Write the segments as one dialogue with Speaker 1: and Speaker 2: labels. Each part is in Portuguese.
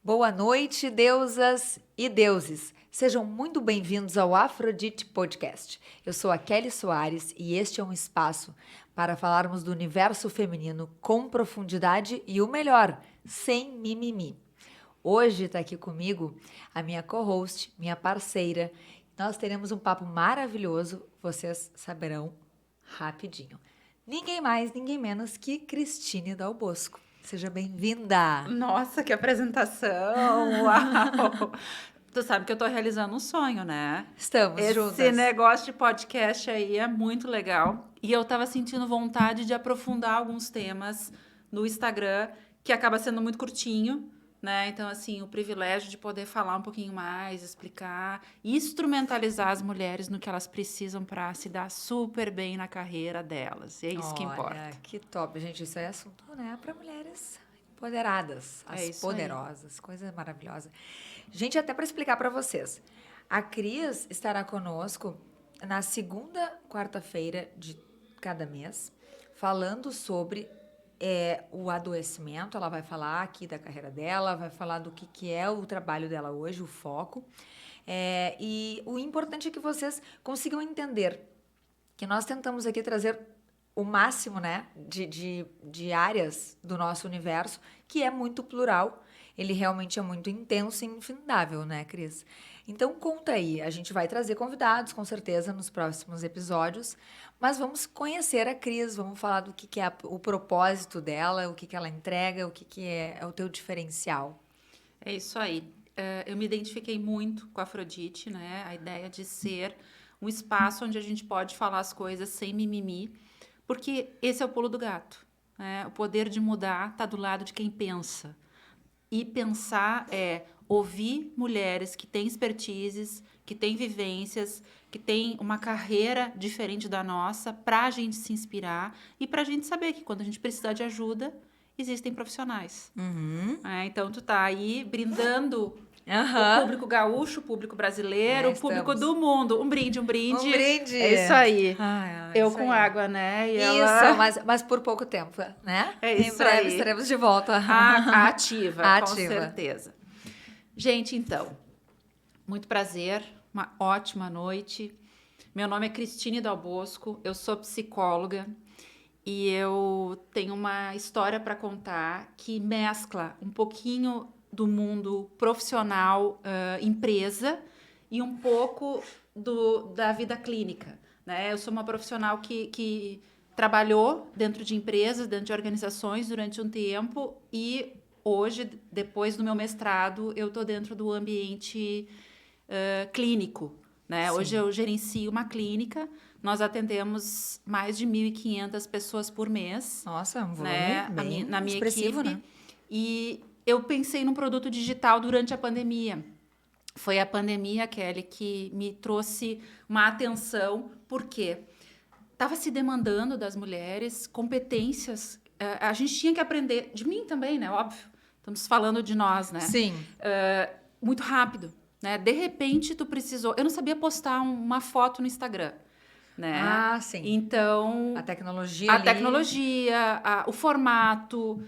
Speaker 1: Boa noite, deusas e deuses. Sejam muito bem-vindos ao Afrodite Podcast. Eu sou a Kelly Soares e este é um espaço para falarmos do universo feminino com profundidade e o melhor, sem mimimi. Hoje está aqui comigo a minha co-host, minha parceira. Nós teremos um papo maravilhoso, vocês saberão rapidinho. Ninguém mais, ninguém menos que Cristine Dal Bosco. Seja bem-vinda!
Speaker 2: Nossa, que apresentação! Uau! Tu sabe que eu tô realizando um sonho, né?
Speaker 1: Estamos juntas.
Speaker 2: Esse negócio de podcast aí é muito legal. E eu tava sentindo vontade de aprofundar alguns temas no Instagram, que acaba sendo muito curtinho, né? Então, assim, o privilégio de poder falar um pouquinho mais, explicar, instrumentalizar as mulheres no que elas precisam para se dar super bem na carreira delas. E é isso que importa.
Speaker 1: Olha, que top, gente. Isso é assunto, né, para mulheres empoderadas,
Speaker 2: É
Speaker 1: as
Speaker 2: isso
Speaker 1: poderosas, coisa maravilhosa. Gente, até para explicar para vocês, a Cris estará conosco na segunda quarta-feira de cada mês, falando sobre o adoecimento. Ela vai falar aqui da carreira dela, vai falar do que é o trabalho dela hoje, o foco. E o importante é que vocês consigam entender que nós tentamos aqui trazer o máximo, né, de áreas do nosso universo, que é muito plural. Ele realmente é muito intenso e infindável, né, Cris? Então, conta aí. A gente vai trazer convidados, com certeza, nos próximos episódios. Mas vamos conhecer a Cris, vamos falar do que é o propósito dela, o que ela entrega, o que é o teu diferencial.
Speaker 2: É isso aí. Eu me identifiquei muito com a Afrodite, né? A ideia de ser um espaço onde a gente pode falar as coisas sem mimimi, porque esse é o pulo do gato, né? O poder de mudar está do lado de quem pensa. E pensar é ouvir mulheres que têm expertises, que têm vivências, que têm uma carreira diferente da nossa, para a gente se inspirar e para a gente saber que quando a gente precisar de ajuda, existem profissionais.
Speaker 1: Uhum.
Speaker 2: Então, tu tá aí brindando
Speaker 1: Aham.
Speaker 2: o público gaúcho, o público brasileiro, o público
Speaker 1: Estamos.
Speaker 2: do mundo. Um brinde, um brinde.
Speaker 1: Um brinde!
Speaker 2: É isso aí. Eu
Speaker 1: Isso
Speaker 2: com
Speaker 1: aí.
Speaker 2: água, né? E
Speaker 1: Isso,
Speaker 2: ela...
Speaker 1: mas por pouco tempo, né?
Speaker 2: É
Speaker 1: Em
Speaker 2: isso
Speaker 1: breve
Speaker 2: aí.
Speaker 1: estaremos de volta.
Speaker 2: A ativa, com
Speaker 1: Ativa.
Speaker 2: certeza. Gente, então, muito prazer, uma ótima noite. Meu nome é Cristine Dal Bosco, eu sou psicóloga e eu tenho uma história para contar que mescla um pouquinho do mundo profissional, empresa, e um pouco da vida clínica, né? Eu sou uma profissional que trabalhou dentro de empresas, dentro de organizações durante um tempo e hoje, depois do meu mestrado, eu estou dentro do ambiente clínico, né?
Speaker 1: Sim.
Speaker 2: Hoje eu gerencio uma clínica, nós atendemos mais de 1.500 pessoas por mês.
Speaker 1: Nossa, um volume
Speaker 2: Né?
Speaker 1: bem
Speaker 2: Na minha
Speaker 1: expressivo,
Speaker 2: equipe.
Speaker 1: né?
Speaker 2: E eu pensei num produto digital durante a pandemia. Foi a pandemia, Kelly, que me trouxe uma atenção, porque estava se demandando das mulheres competências. A gente tinha que aprender, de mim também, né? Óbvio. Estamos falando de nós, né?
Speaker 1: Sim.
Speaker 2: Muito rápido, né? De repente, tu precisou... Eu não sabia postar uma foto no Instagram, né?
Speaker 1: Ah, sim.
Speaker 2: Então...
Speaker 1: A tecnologia
Speaker 2: A
Speaker 1: ali.
Speaker 2: tecnologia, o formato,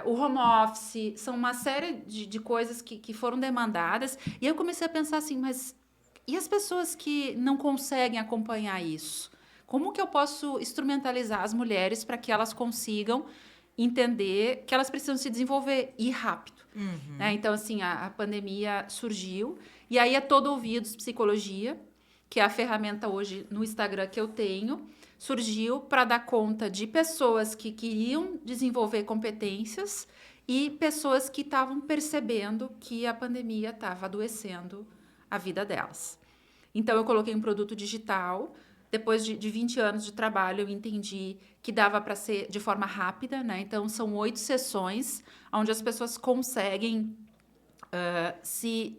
Speaker 2: o home office, são uma série de coisas que foram demandadas. E aí eu comecei a pensar assim, mas e as pessoas que não conseguem acompanhar isso? Como que eu posso instrumentalizar as mulheres para que elas consigam entender que elas precisam se desenvolver e rápido?
Speaker 1: Uhum.
Speaker 2: Né? Então, assim, a pandemia surgiu. E aí é Todo Ouvidos Psicologia, que é a ferramenta hoje no Instagram que eu tenho, surgiu para dar conta de pessoas que queriam desenvolver competências e pessoas que estavam percebendo que a pandemia estava adoecendo a vida delas. Então, eu coloquei um produto digital. Depois de 20 anos de trabalho, eu entendi que dava para ser de forma rápida, né? Então, são 8 sessões onde as pessoas conseguem se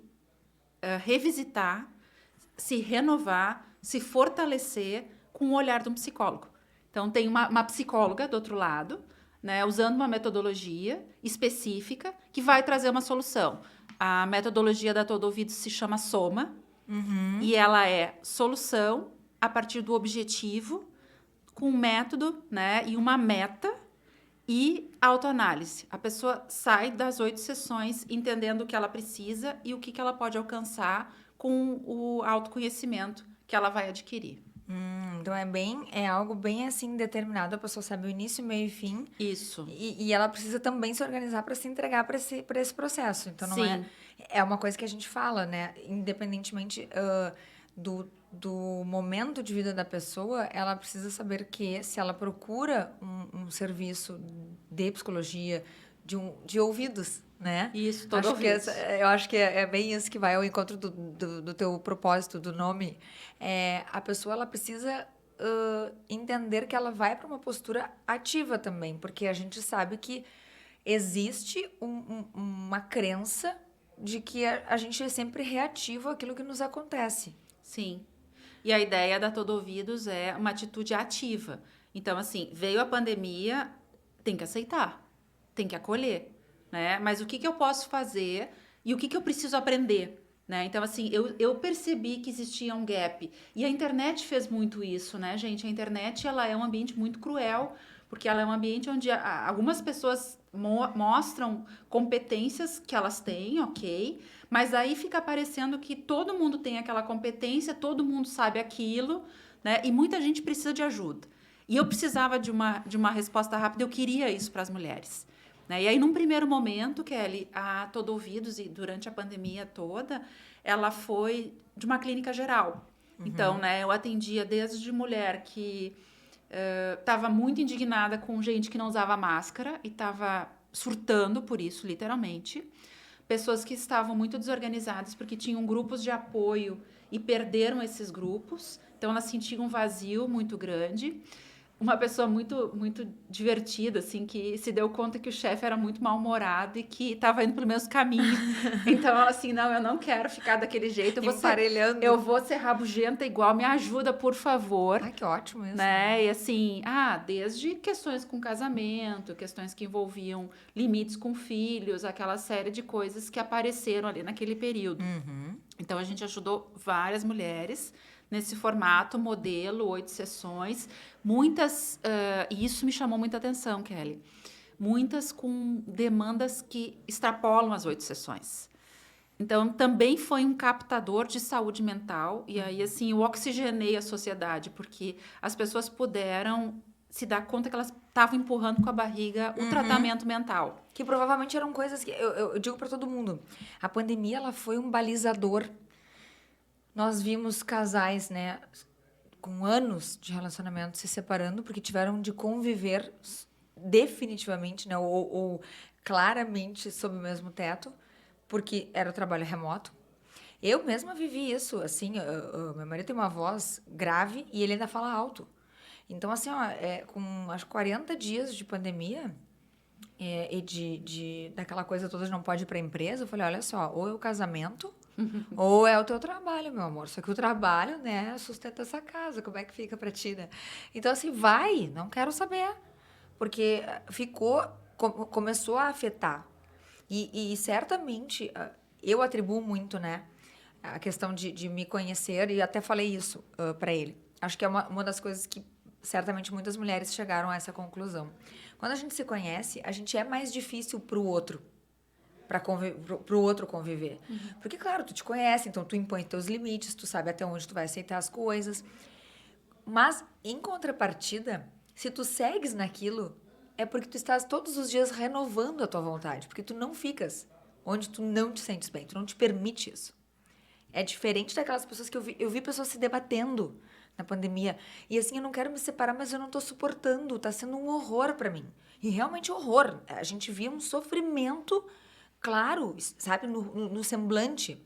Speaker 2: revisitar, se renovar, se fortalecer com o olhar de um psicólogo. Então, tem uma psicóloga do outro lado, né, usando uma metodologia específica que vai trazer uma solução. A metodologia da Todo Ouvido se chama Soma, e ela é solução a partir do objetivo, com um método, né, e uma meta e autoanálise. A pessoa sai das 8 sessões entendendo o que ela precisa e o que ela pode alcançar com o autoconhecimento que ela vai adquirir.
Speaker 1: Então é algo bem assim determinado, a pessoa sabe o início, meio e fim.
Speaker 2: Isso.
Speaker 1: E ela precisa também se organizar para se entregar para esse processo. Então não
Speaker 2: Sim.
Speaker 1: é uma coisa que a gente fala, né? Independentemente do momento de vida da pessoa, ela precisa saber que se ela procura um serviço de psicologia, de ouvidos, né?
Speaker 2: Isso, todo
Speaker 1: Acho que
Speaker 2: ouvidos.
Speaker 1: eu acho que é bem isso que vai ao encontro do teu propósito, do nome. A pessoa ela precisa entender que ela vai para uma postura ativa também, porque a gente sabe que existe uma crença de que a gente é sempre reativo àquilo que nos acontece.
Speaker 2: Sim. E a ideia da Todo Ouvidos é uma atitude ativa. Então, assim, veio a pandemia, tem que aceitar, tem que acolher, né? Mas o que eu posso fazer e o que eu preciso aprender, né? Então, assim, eu percebi que existia um gap. E a internet fez muito isso, né, gente? A internet, ela é um ambiente muito cruel, porque ela é um ambiente onde algumas pessoas mostram competências que elas têm, ok? Mas aí fica parecendo que todo mundo tem aquela competência, todo mundo sabe aquilo, né? E muita gente precisa de ajuda. E eu precisava de uma resposta rápida, eu queria isso para as mulheres. Né? E aí, num primeiro momento, Kelly, a Todo Ouvidos, e durante a pandemia toda, ela foi de uma clínica geral. Então, né, eu atendia desde mulher que estava muito indignada com gente que não usava máscara e estava surtando por isso, literalmente. Pessoas que estavam muito desorganizadas porque tinham grupos de apoio e perderam esses grupos. Então, elas sentiam um vazio muito grande. Uma pessoa muito, muito divertida, assim, que se deu conta que o chefe era muito mal-humorado e que estava indo pelo mesmo caminho. Então, ela assim, não, eu não quero ficar daquele jeito.
Speaker 1: Emparelhando.
Speaker 2: Eu vou ser rabugenta igual, me ajuda, por favor.
Speaker 1: Ai, que ótimo isso.
Speaker 2: Né? E assim, desde questões com casamento, questões que envolviam limites com filhos, aquela série de coisas que apareceram ali naquele período. Então, a gente ajudou várias mulheres nesse formato, modelo, 8 sessões, muitas, e isso me chamou muita atenção, Kelly, muitas com demandas que extrapolam as 8 sessões. Então, também foi um captador de saúde mental, e aí, assim, eu oxigenei a sociedade, porque as pessoas puderam se dar conta que elas estavam empurrando com a barriga o tratamento mental.
Speaker 1: Que provavelmente eram coisas que, eu digo para todo mundo, a pandemia, ela foi um balizador. Nós vimos casais, né, com anos de relacionamento se separando porque tiveram de conviver definitivamente, né, ou claramente sob o mesmo teto, porque era o trabalho remoto. Eu mesma vivi isso, assim, meu marido tem uma voz grave e ele ainda fala alto. Então, assim, com acho 40 dias de pandemia e daquela coisa toda de não pode ir para a empresa, eu falei, olha só, ou é o casamento ou é o teu trabalho, meu amor. Só que o trabalho, né, sustenta essa casa. Como é que fica pra ti, né? Então, assim, vai, não quero saber. Porque começou a afetar. E certamente, eu atribuo muito, né, a questão de me conhecer, e até falei isso para ele. Acho que é uma das coisas que certamente muitas mulheres chegaram a essa conclusão. Quando a gente se conhece, a gente é mais difícil pro outro. Pro outro conviver. Porque, claro, tu te conhece, então tu impõe teus limites, tu sabe até onde tu vai aceitar as coisas. Mas, em contrapartida, se tu segues naquilo, é porque tu estás todos os dias renovando a tua vontade, porque tu não ficas onde tu não te sentes bem, tu não te permite isso. É diferente daquelas pessoas que eu vi pessoas se debatendo na pandemia. E assim, eu não quero me separar, mas eu não tô suportando, tá sendo um horror pra mim. E realmente horror. A gente via um sofrimento claro, sabe, no semblante.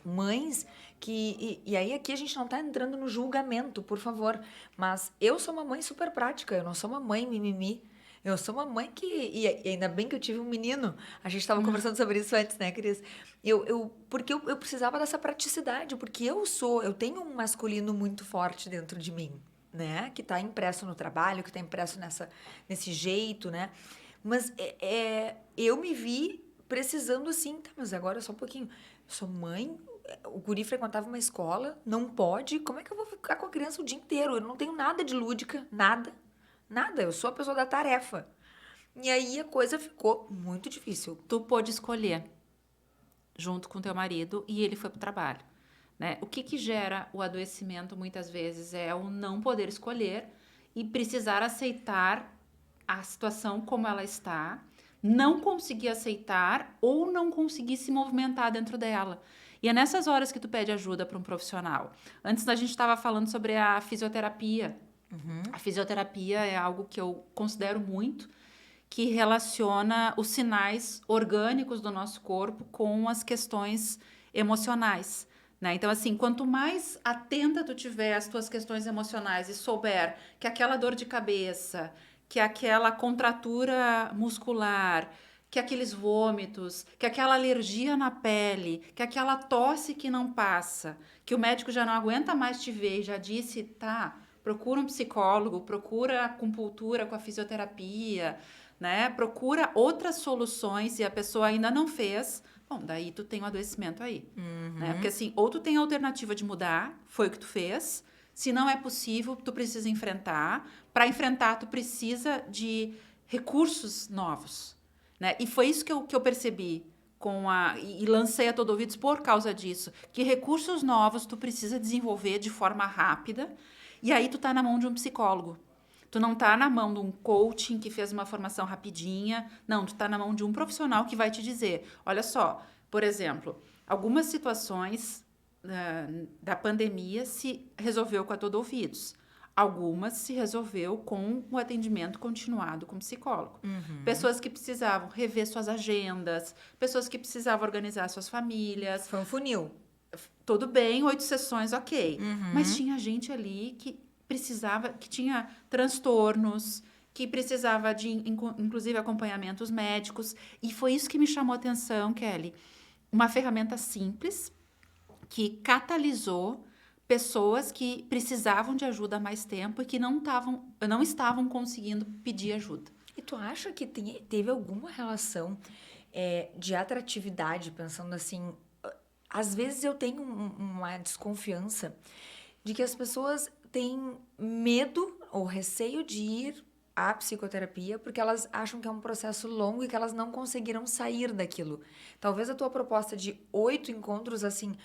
Speaker 1: Mães que... E aí aqui a gente não tá entrando no julgamento, por favor. Mas eu sou uma mãe super prática, eu não sou uma mãe mimimi. Eu sou uma mãe que... E ainda bem que eu tive um menino. A gente estava conversando sobre isso antes, né, Cris? Porque eu precisava dessa praticidade, porque eu tenho um masculino muito forte dentro de mim, né? Que tá impresso no trabalho, que tá impresso nesse jeito, né? Mas eu me vi precisando assim, tá, mas agora só um pouquinho. Eu sou mãe, o guri frequentava uma escola, não pode, como é que eu vou ficar com a criança o dia inteiro? Eu não tenho nada de lúdica, nada, eu sou a pessoa da tarefa. E aí a coisa ficou muito difícil.
Speaker 2: Tu pôde escolher junto com teu marido e ele foi pro trabalho, né? O que gera o adoecimento muitas vezes é o não poder escolher e precisar aceitar a situação como ela está, não conseguir aceitar ou não conseguir se movimentar dentro dela. E é nessas horas que tu pede ajuda para um profissional. Antes a gente estava falando sobre a fisioterapia. A fisioterapia é algo que eu considero muito, que relaciona os sinais orgânicos do nosso corpo com as questões emocionais, né? Então, assim, quanto mais atenta tu tiver às tuas questões emocionais e souber que aquela dor de cabeça, que aquela contratura muscular, que aqueles vômitos, que aquela alergia na pele, que aquela tosse que não passa, que o médico já não aguenta mais te ver e já disse, tá, procura um psicólogo, procura acupuntura com a fisioterapia, né? Procura outras soluções e a pessoa ainda não fez, bom, daí tu tem um adoecimento aí, né? Porque assim, ou tu tem a alternativa de mudar, foi o que tu fez, se não é possível, tu precisa enfrentar, para enfrentar tu precisa de recursos novos, né? E foi isso que eu percebi e lancei a Todo Ouvidos por causa disso, que recursos novos tu precisa desenvolver de forma rápida, e aí tu tá na mão de um psicólogo. Tu não tá na mão de um coaching que fez uma formação rapidinha. Não, tu tá na mão de um profissional que vai te dizer, olha só, por exemplo, algumas situações da pandemia se resolveu com a Todo Ouvidos. Algumas se resolveu com o atendimento continuado com psicólogo. Pessoas que precisavam rever suas agendas, pessoas que precisavam organizar suas famílias.
Speaker 1: Foi um funil.
Speaker 2: Tudo bem, 8 sessões, ok. Mas tinha gente ali que precisava, que tinha transtornos, que precisava de, inclusive, acompanhamentos médicos. E foi isso que me chamou a atenção, Kelly. Uma ferramenta simples que catalisou pessoas que precisavam de ajuda há mais tempo e que não estavam conseguindo pedir ajuda.
Speaker 1: E tu acha que teve alguma relação de atratividade, pensando assim... Às vezes eu tenho uma desconfiança de que as pessoas têm medo ou receio de ir à psicoterapia porque elas acham que é um processo longo e que elas não conseguiram sair daquilo. Talvez a tua proposta de 8 encontros, assim...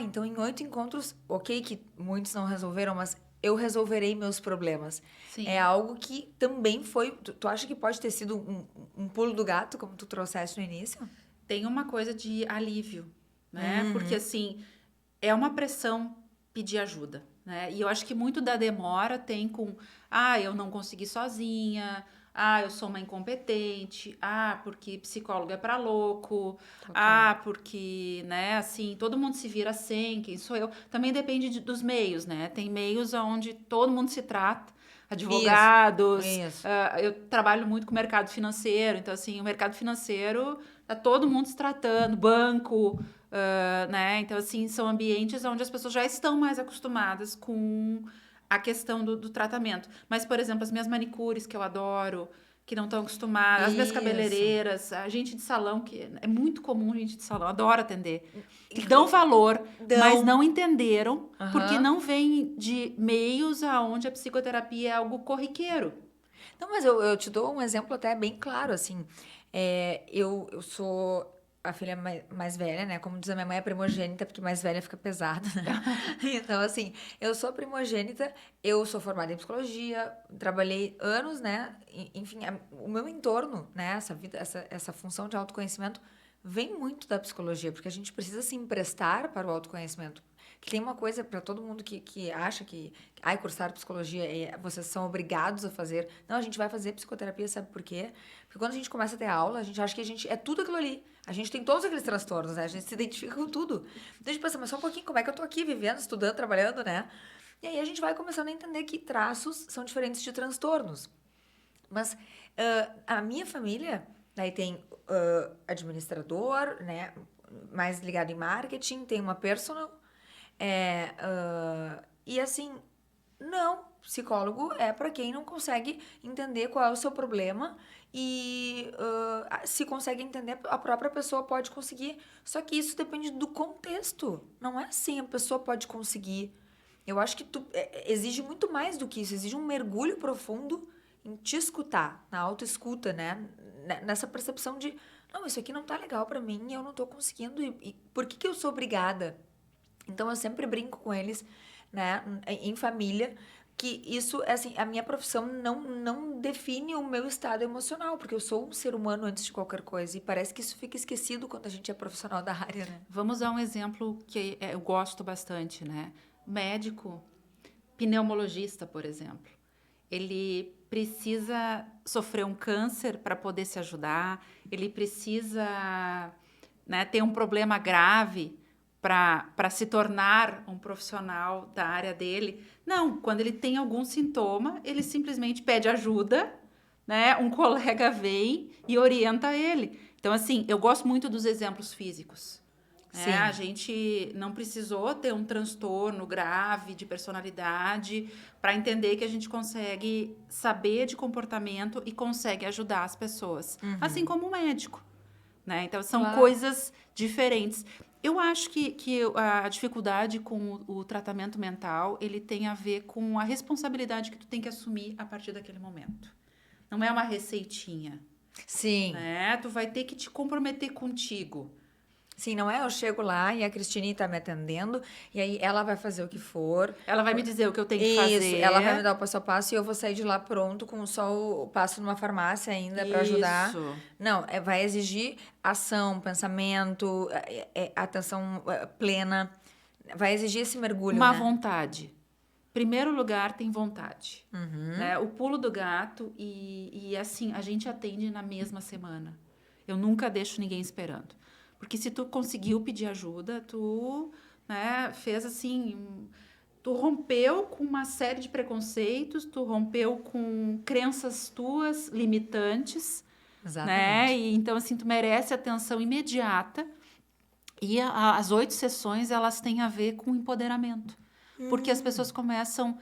Speaker 1: então em 8 encontros, ok que muitos não resolveram, mas eu resolverei meus problemas.
Speaker 2: Sim.
Speaker 1: É algo que também foi... Tu acha que pode ter sido um pulo do gato, como tu trouxeste no início?
Speaker 2: Tem uma coisa de alívio, né? Porque, assim, é uma pressão pedir ajuda, né? E eu acho que muito da demora tem com... eu não consegui sozinha... eu sou uma incompetente... porque psicólogo é pra louco...
Speaker 1: Total.
Speaker 2: porque, né, assim, todo mundo se vira sem, quem sou eu? Também depende dos meios, né? Tem meios onde todo mundo se trata... Advogados...
Speaker 1: Isso.
Speaker 2: Eu trabalho muito com o mercado financeiro... Então, assim, o mercado financeiro... Tá todo mundo se tratando... Banco... né? Então, assim, são ambientes onde as pessoas já estão mais acostumadas com a questão do tratamento. Mas, por exemplo, as minhas manicures, que eu adoro, que não estão acostumadas, as minhas
Speaker 1: Isso.
Speaker 2: cabeleireiras, a gente de salão, que é muito comum gente de salão, adoro atender. Que dão valor, mas não entenderam, porque não vem de meios aonde a psicoterapia é algo corriqueiro.
Speaker 1: Não, mas eu te dou um exemplo até bem claro, assim. Eu sou a filha mais velha, né? Como diz a minha mãe, é primogênita, porque mais velha fica pesada, né? Então, assim, eu sou primogênita, eu sou formada em psicologia, trabalhei anos, né? Enfim, o meu entorno, né? Essa vida, essa função de autoconhecimento vem muito da psicologia, porque a gente precisa se emprestar para o autoconhecimento. Que tem uma coisa para todo mundo que acha que cursar psicologia, vocês são obrigados a fazer. Não, a gente vai fazer psicoterapia, sabe por quê? Porque quando a gente começa a ter aula, a gente acha que a gente é tudo aquilo ali. A gente tem todos aqueles transtornos, né? A gente se identifica com tudo. Então a gente pensa, mas só um pouquinho, como é que eu tô aqui vivendo, estudando, trabalhando, né? E aí a gente vai começando a entender que traços são diferentes de transtornos. Mas a minha família, daí tem administrador, né? Mais ligado em marketing, tem uma personal. E assim, não, psicólogo é para quem não consegue entender qual é o seu problema e se consegue entender, a própria pessoa pode conseguir. Só que isso depende do contexto. Não é assim, a pessoa pode conseguir. Eu acho que exige muito mais do que isso. Exige um mergulho profundo em te escutar, na autoescuta, né? Nessa percepção de, não, isso aqui não tá legal pra mim, eu não tô conseguindo, e por que eu sou obrigada? Então, eu sempre brinco com eles, né, em família, que isso, assim, a minha profissão não define o meu estado emocional, porque eu sou um ser humano antes de qualquer coisa, e parece que isso fica esquecido quando a gente é profissional da área, né?
Speaker 2: Vamos dar um exemplo que eu gosto bastante, né? Médico, pneumologista, por exemplo. Ele precisa sofrer um câncer para poder se ajudar, ele precisa, né, ter um problema grave para se tornar um profissional da área dele. Não, quando ele tem algum sintoma, ele simplesmente pede ajuda, né? Um colega vem e orienta ele. Então, assim, eu gosto muito dos exemplos físicos.
Speaker 1: Sim.
Speaker 2: A gente não precisou ter um transtorno grave de personalidade para entender que a gente consegue saber de comportamento e consegue ajudar as pessoas. Assim como o médico, né? Então, são
Speaker 1: Claro.
Speaker 2: coisas diferentes. Eu acho que a dificuldade com o tratamento mental, ele tem a ver com a responsabilidade que tu tem que assumir a partir daquele momento. Não é uma receitinha,
Speaker 1: Sim.
Speaker 2: né? Tu vai ter que te comprometer contigo.
Speaker 1: Sim, não é? Eu chego lá e a Cristine tá me atendendo, e aí ela vai fazer o que for.
Speaker 2: Ela vai me dizer o que eu tenho que
Speaker 1: Isso,
Speaker 2: fazer.
Speaker 1: ela vai me dar o passo a passo e eu vou sair de lá pronto com só o passo numa farmácia ainda pra ajudar.
Speaker 2: Isso.
Speaker 1: Não, vai exigir ação, pensamento, atenção plena. Vai exigir esse mergulho,
Speaker 2: Uma
Speaker 1: né?
Speaker 2: vontade. Primeiro lugar, tem vontade. Né? O pulo do gato e assim, a gente atende na mesma semana. Eu nunca deixo ninguém esperando. Porque se tu conseguiu pedir ajuda, tu, né, fez assim, tu rompeu com uma série de preconceitos, tu rompeu com crenças tuas limitantes,
Speaker 1: Exatamente.
Speaker 2: né? E então assim, tu merece atenção imediata. E as 8 sessões, elas têm a ver com empoderamento. Porque as pessoas começam,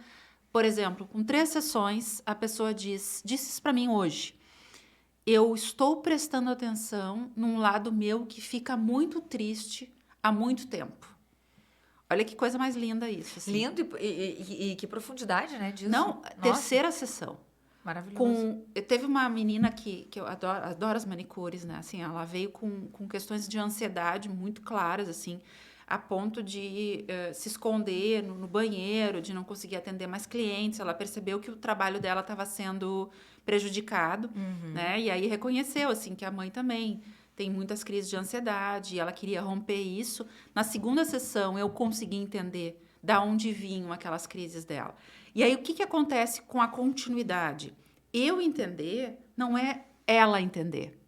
Speaker 2: por exemplo, com 3 sessões, a pessoa disse isso para mim hoje. Eu estou prestando atenção num lado meu que fica muito triste há muito tempo. Olha que coisa mais linda isso. Assim.
Speaker 1: Lindo e que profundidade, né, disso.
Speaker 2: Não,
Speaker 1: Nossa,
Speaker 2: terceira sessão.
Speaker 1: maravilhoso.
Speaker 2: Teve uma menina que eu adoro as manicures, né? Assim, ela veio com questões de ansiedade muito claras, assim, a ponto de se esconder no banheiro, de não conseguir atender mais clientes. Ela percebeu que o trabalho dela estava sendo prejudicado, né? E aí reconheceu, assim, que a mãe também tem muitas crises de ansiedade, e ela queria romper isso. Na segunda sessão, eu consegui entender da onde vinham aquelas crises dela. E aí, o que acontece com a continuidade? Eu entender não é ela entender.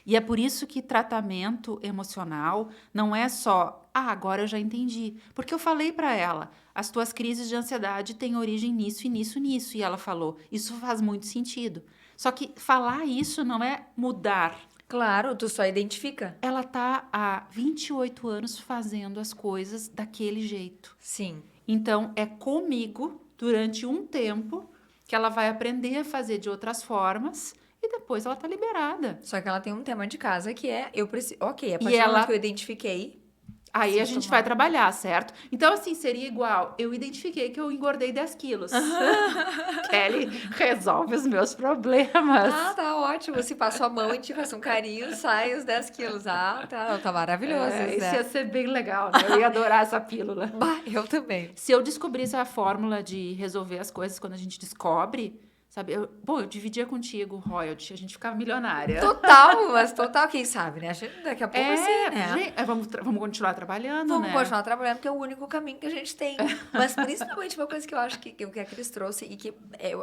Speaker 2: E é por isso que tratamento emocional não é só, agora eu já entendi. Porque eu falei para ela, as tuas crises de ansiedade têm origem nisso e nisso e nisso. E ela falou, isso faz muito sentido. Só que falar isso não é mudar.
Speaker 1: Claro, tu só identifica.
Speaker 2: Ela tá há 28 anos fazendo as coisas daquele jeito.
Speaker 1: Sim.
Speaker 2: Então, é comigo, durante um tempo, que ela vai aprender a fazer de outras formas e depois ela tá liberada.
Speaker 1: Só que ela tem um tema de casa que é, eu preciso... Ok, a partir
Speaker 2: E
Speaker 1: do momento
Speaker 2: ela-
Speaker 1: que eu identifiquei...
Speaker 2: Aí
Speaker 1: Sim,
Speaker 2: a gente
Speaker 1: tomar.
Speaker 2: vai trabalhar, certo? Então, assim, seria igual. Eu identifiquei que eu engordei 10 quilos. Kelly resolve os meus problemas.
Speaker 1: Ah, tá ótimo. Se passou a mão e te faz um carinho, sai os 10 quilos. Ah, tá maravilhoso.
Speaker 2: Isso
Speaker 1: né?
Speaker 2: ia ser bem legal, né? Eu ia adorar essa pílula.
Speaker 1: Bah, eu também.
Speaker 2: Se eu descobrisse a fórmula de resolver as coisas quando a gente descobre, sabe? Eu dividia contigo o royalty, a gente ficava milionária.
Speaker 1: Total, mas total, quem sabe, né? A gente daqui a pouco assim, né?
Speaker 2: gente, vamos continuar trabalhando,
Speaker 1: Vamos
Speaker 2: né?
Speaker 1: continuar trabalhando, porque é o único caminho que a gente tem. Mas principalmente uma coisa que eu acho que a Cris trouxe e que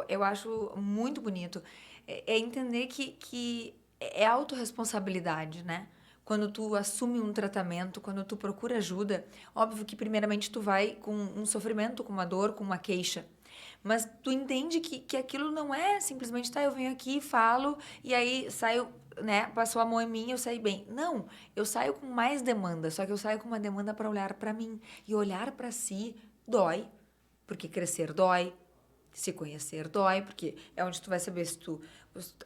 Speaker 1: eu acho muito bonito é entender que é autorresponsabilidade, né? Quando tu assume um tratamento, quando tu procura ajuda, óbvio que primeiramente tu vai com um sofrimento, com uma dor, com uma queixa. Mas tu entende que aquilo não é simplesmente, tá, eu venho aqui, falo, e aí saio, né, passou a mão em mim, eu saí bem. Não, eu saio com mais demanda, só que eu saio com uma demanda para olhar para mim. E olhar para si dói, porque crescer dói, se conhecer dói, porque é onde tu vai saber se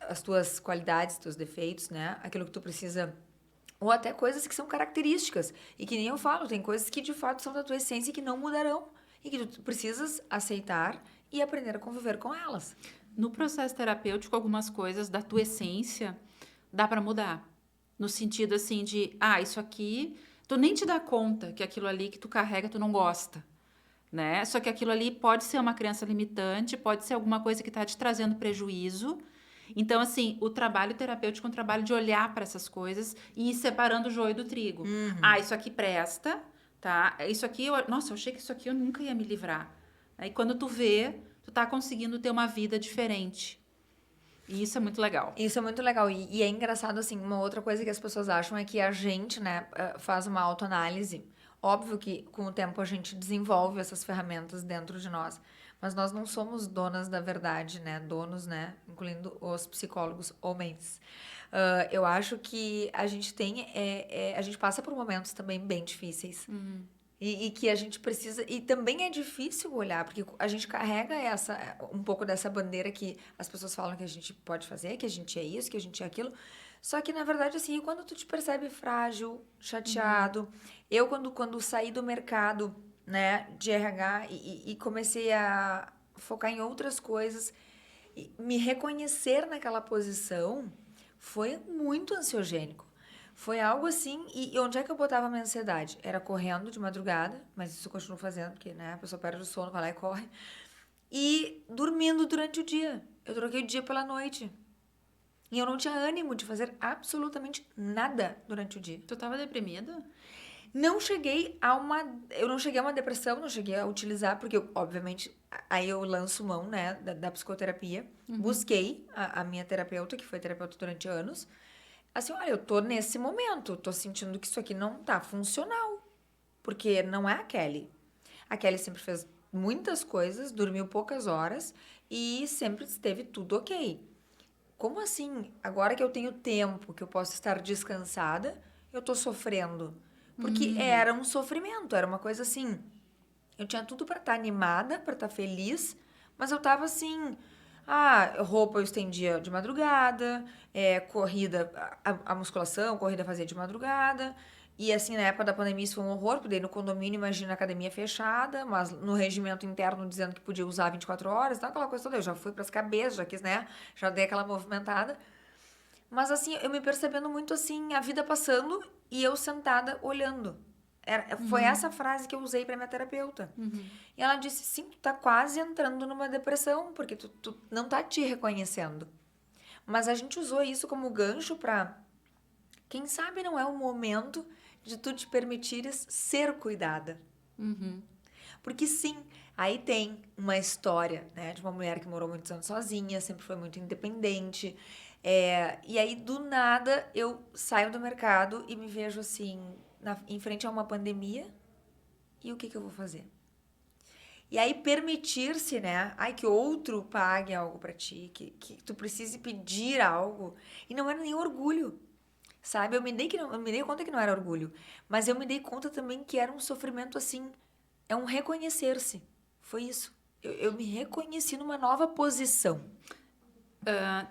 Speaker 1: as tuas qualidades, teus defeitos, né, aquilo que tu precisa... Ou até coisas que são características. E que nem eu falo, tem coisas que de fato são da tua essência e que não mudarão. E que tu precisas aceitar e aprender a conviver com elas.
Speaker 2: No processo terapêutico, algumas coisas da tua essência dá para mudar. No sentido assim de, isso aqui, tu nem te dá conta que aquilo ali que tu carrega tu não gosta, né? Só que aquilo ali pode ser uma crença limitante, pode ser alguma coisa que está te trazendo prejuízo. Então, assim, o trabalho terapêutico é um trabalho de olhar para essas coisas e ir separando o joio do trigo. Isso aqui presta, tá? Isso aqui, nossa, eu achei que isso aqui eu nunca ia me livrar. Aí quando tu vê, tu tá conseguindo ter uma vida diferente. E isso é muito legal.
Speaker 1: Isso é muito legal. E é engraçado, assim, uma outra coisa que as pessoas acham é que a gente, né, faz uma autoanálise. Óbvio que com o tempo a gente desenvolve essas ferramentas dentro de nós. Mas nós não somos donas da verdade, né? Donos, né? Incluindo os psicólogos homens. Eu acho que a gente a gente passa por momentos também bem difíceis. E que a gente precisa. E também é difícil olhar, porque a gente carrega um pouco dessa bandeira que as pessoas falam que a gente pode fazer, que a gente é isso, que a gente é aquilo. Só que, na verdade, assim, quando tu te percebe frágil, chateado. Eu, quando saí do mercado, né, de RH e comecei a focar em outras coisas, e me reconhecer naquela posição foi muito ansiogênico. Foi algo assim, e onde é que eu botava a minha ansiedade? Era correndo de madrugada, mas isso eu continuo fazendo, porque, né, a pessoa perde o sono, vai lá e corre. E dormindo durante o dia. Eu troquei o dia pela noite. E eu não tinha ânimo de fazer absolutamente nada durante o dia.
Speaker 2: Tu tava deprimida?
Speaker 1: Eu não cheguei a uma depressão, não cheguei a utilizar, porque, obviamente, aí eu lanço mão, né, da psicoterapia. Busquei a minha terapeuta, que foi terapeuta durante anos. Assim, olha, eu tô nesse momento, tô sentindo que isso aqui não tá funcional. Porque não é a Kelly. A Kelly sempre fez muitas coisas, dormiu poucas horas e sempre esteve tudo ok. Como assim? Agora que eu tenho tempo, que eu posso estar descansada, eu tô sofrendo. Porque era um sofrimento, era uma coisa assim. Eu tinha tudo pra estar animada, pra estar feliz, mas eu tava assim. Roupa eu estendia de madrugada, corrida, a musculação, corrida fazia de madrugada. E assim, na época da pandemia isso foi um horror, porque daí no condomínio, imagina a academia fechada, mas no regimento interno dizendo que podia usar 24 horas, tá? Aquela coisa toda. Eu já fui pras cabeças, já quis, né? Já dei aquela movimentada. Mas assim, eu me percebendo muito assim, a vida passando e eu sentada olhando. Foi essa frase que eu usei pra minha terapeuta. E ela disse, sim, tu tá quase entrando numa depressão, porque tu não tá te reconhecendo. Mas a gente usou isso como gancho pra... Quem sabe não é o momento de tu te permitires ser cuidada. Porque sim, aí tem uma história, né, de uma mulher que morou muitos anos sozinha, sempre foi muito independente. E aí, do nada, eu saio do mercado e me vejo assim, em frente a uma pandemia. E o que eu vou fazer? E aí, permitir-se, né? Que outro pague algo pra ti, que tu precise pedir algo. E não era nem orgulho, sabe? Eu me dei conta que não era orgulho. Mas eu me dei conta também que era um sofrimento assim. É um reconhecer-se. Foi isso. Eu me reconheci numa nova posição.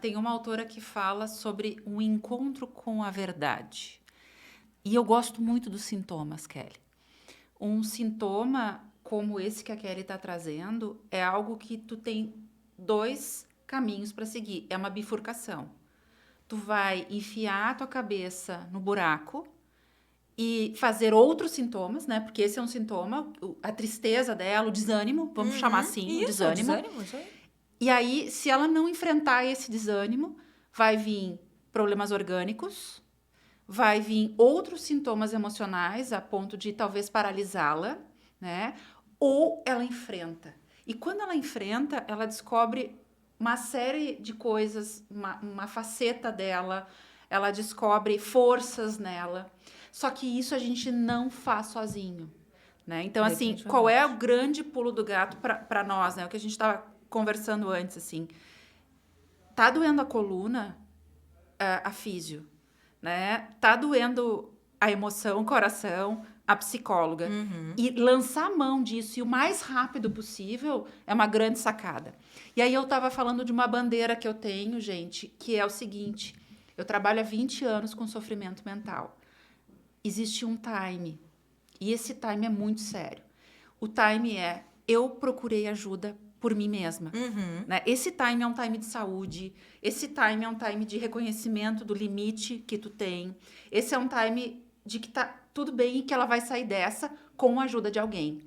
Speaker 2: Tem uma autora que fala sobre um encontro com a verdade. E eu gosto muito dos sintomas, Kelly. Um sintoma como esse que a Kelly está trazendo é algo que tu tem 2 caminhos para seguir. É uma bifurcação. Tu vai enfiar a tua cabeça no buraco e fazer outros sintomas, né? Porque esse é um sintoma, a tristeza dela, o desânimo, vamos chamar assim, o desânimo.
Speaker 1: Isso aí.
Speaker 2: E aí, se ela não enfrentar esse desânimo, vai vir problemas orgânicos, vai vir outros sintomas emocionais a ponto de talvez paralisá-la, né? Ou ela enfrenta. E quando ela enfrenta, ela descobre uma série de coisas, uma faceta dela, ela descobre forças nela. Só que isso a gente não faz sozinho, né? Então, assim, qual é o grande pulo do gato para nós, né? O que a gente estava conversando antes, assim. Tá doendo a coluna, a físio, né? Tá doendo a emoção, o coração, a psicóloga. E lançar a mão disso e o mais rápido possível é uma grande sacada. E aí eu tava falando de uma bandeira que eu tenho, gente, que é o seguinte: eu trabalho há 20 anos com sofrimento mental. Existe um time, e esse time é muito sério. O time é: eu procurei ajuda por mim mesma. Né? Esse time é um time de saúde, esse time é um time de reconhecimento do limite que tu tem, esse é um time de que tá tudo bem e que ela vai sair dessa com a ajuda de alguém.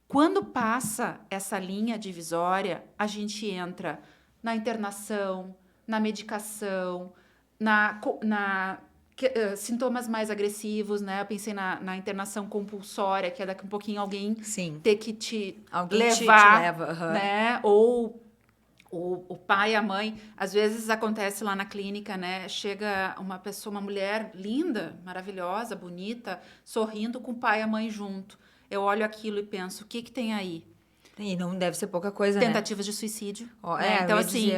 Speaker 2: Quando passa essa linha divisória, a gente entra na internação, na medicação, sintomas mais agressivos, né? Eu pensei na internação compulsória, que é daqui um pouquinho alguém ter que te levar,
Speaker 1: te leva,
Speaker 2: né? Ou o pai, a mãe, às vezes acontece lá na clínica, né? Chega uma pessoa, uma mulher linda, maravilhosa, bonita, sorrindo com o pai e a mãe junto. Eu olho aquilo e penso, o que tem aí?
Speaker 1: E não deve ser pouca coisa,
Speaker 2: Tentativas de suicídio.
Speaker 1: Né? Então,
Speaker 2: assim,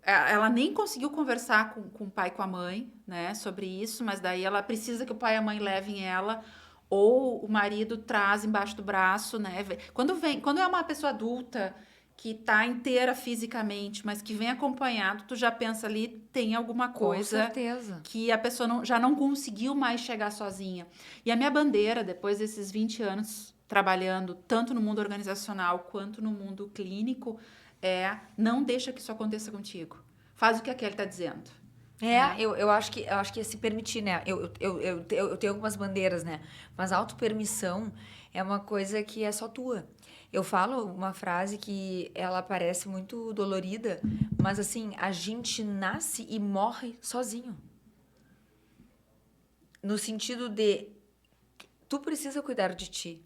Speaker 2: ela nem conseguiu conversar com o pai e com a mãe, né, sobre isso, mas daí ela precisa que o pai e a mãe levem ela, ou o marido traz embaixo do braço, né? Quando é uma pessoa adulta que tá inteira fisicamente, mas que vem acompanhado, tu já pensa ali, tem alguma coisa.
Speaker 1: Com certeza.
Speaker 2: Que a pessoa já não conseguiu mais chegar sozinha. E a minha bandeira, depois desses 20 anos trabalhando tanto no mundo organizacional quanto no mundo clínico, não deixa que isso aconteça contigo. Faz o que a Kelly tá dizendo.
Speaker 1: Eu acho que é se permitir, né? Eu tenho algumas bandeiras, né? Mas a autopermissão é uma coisa que é só tua. Eu falo uma frase que ela parece muito dolorida, mas assim, a gente nasce e morre sozinho. No sentido de, tu precisa cuidar de ti.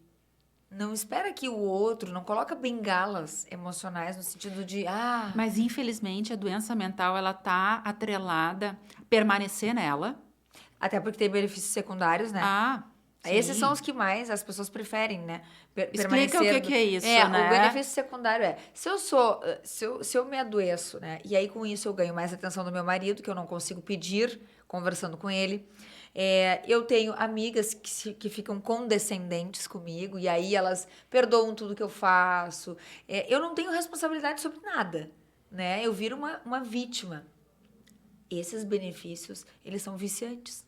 Speaker 1: Não espera que o outro, não coloca bengalas emocionais no sentido de,
Speaker 2: Mas, infelizmente, a doença mental, ela tá atrelada a permanecer nela.
Speaker 1: Até porque tem benefícios secundários, né? Esses são os que mais as pessoas preferem, né?
Speaker 2: Explica o que é isso, né?
Speaker 1: O benefício secundário se eu me adoeço, né? E aí com isso eu ganho mais atenção do meu marido, que eu não consigo pedir, conversando com ele. Eu tenho amigas que ficam condescendentes comigo, e aí elas perdoam tudo que eu faço. Eu não tenho responsabilidade sobre nada, né? Eu viro uma vítima. Esses benefícios, eles são viciantes.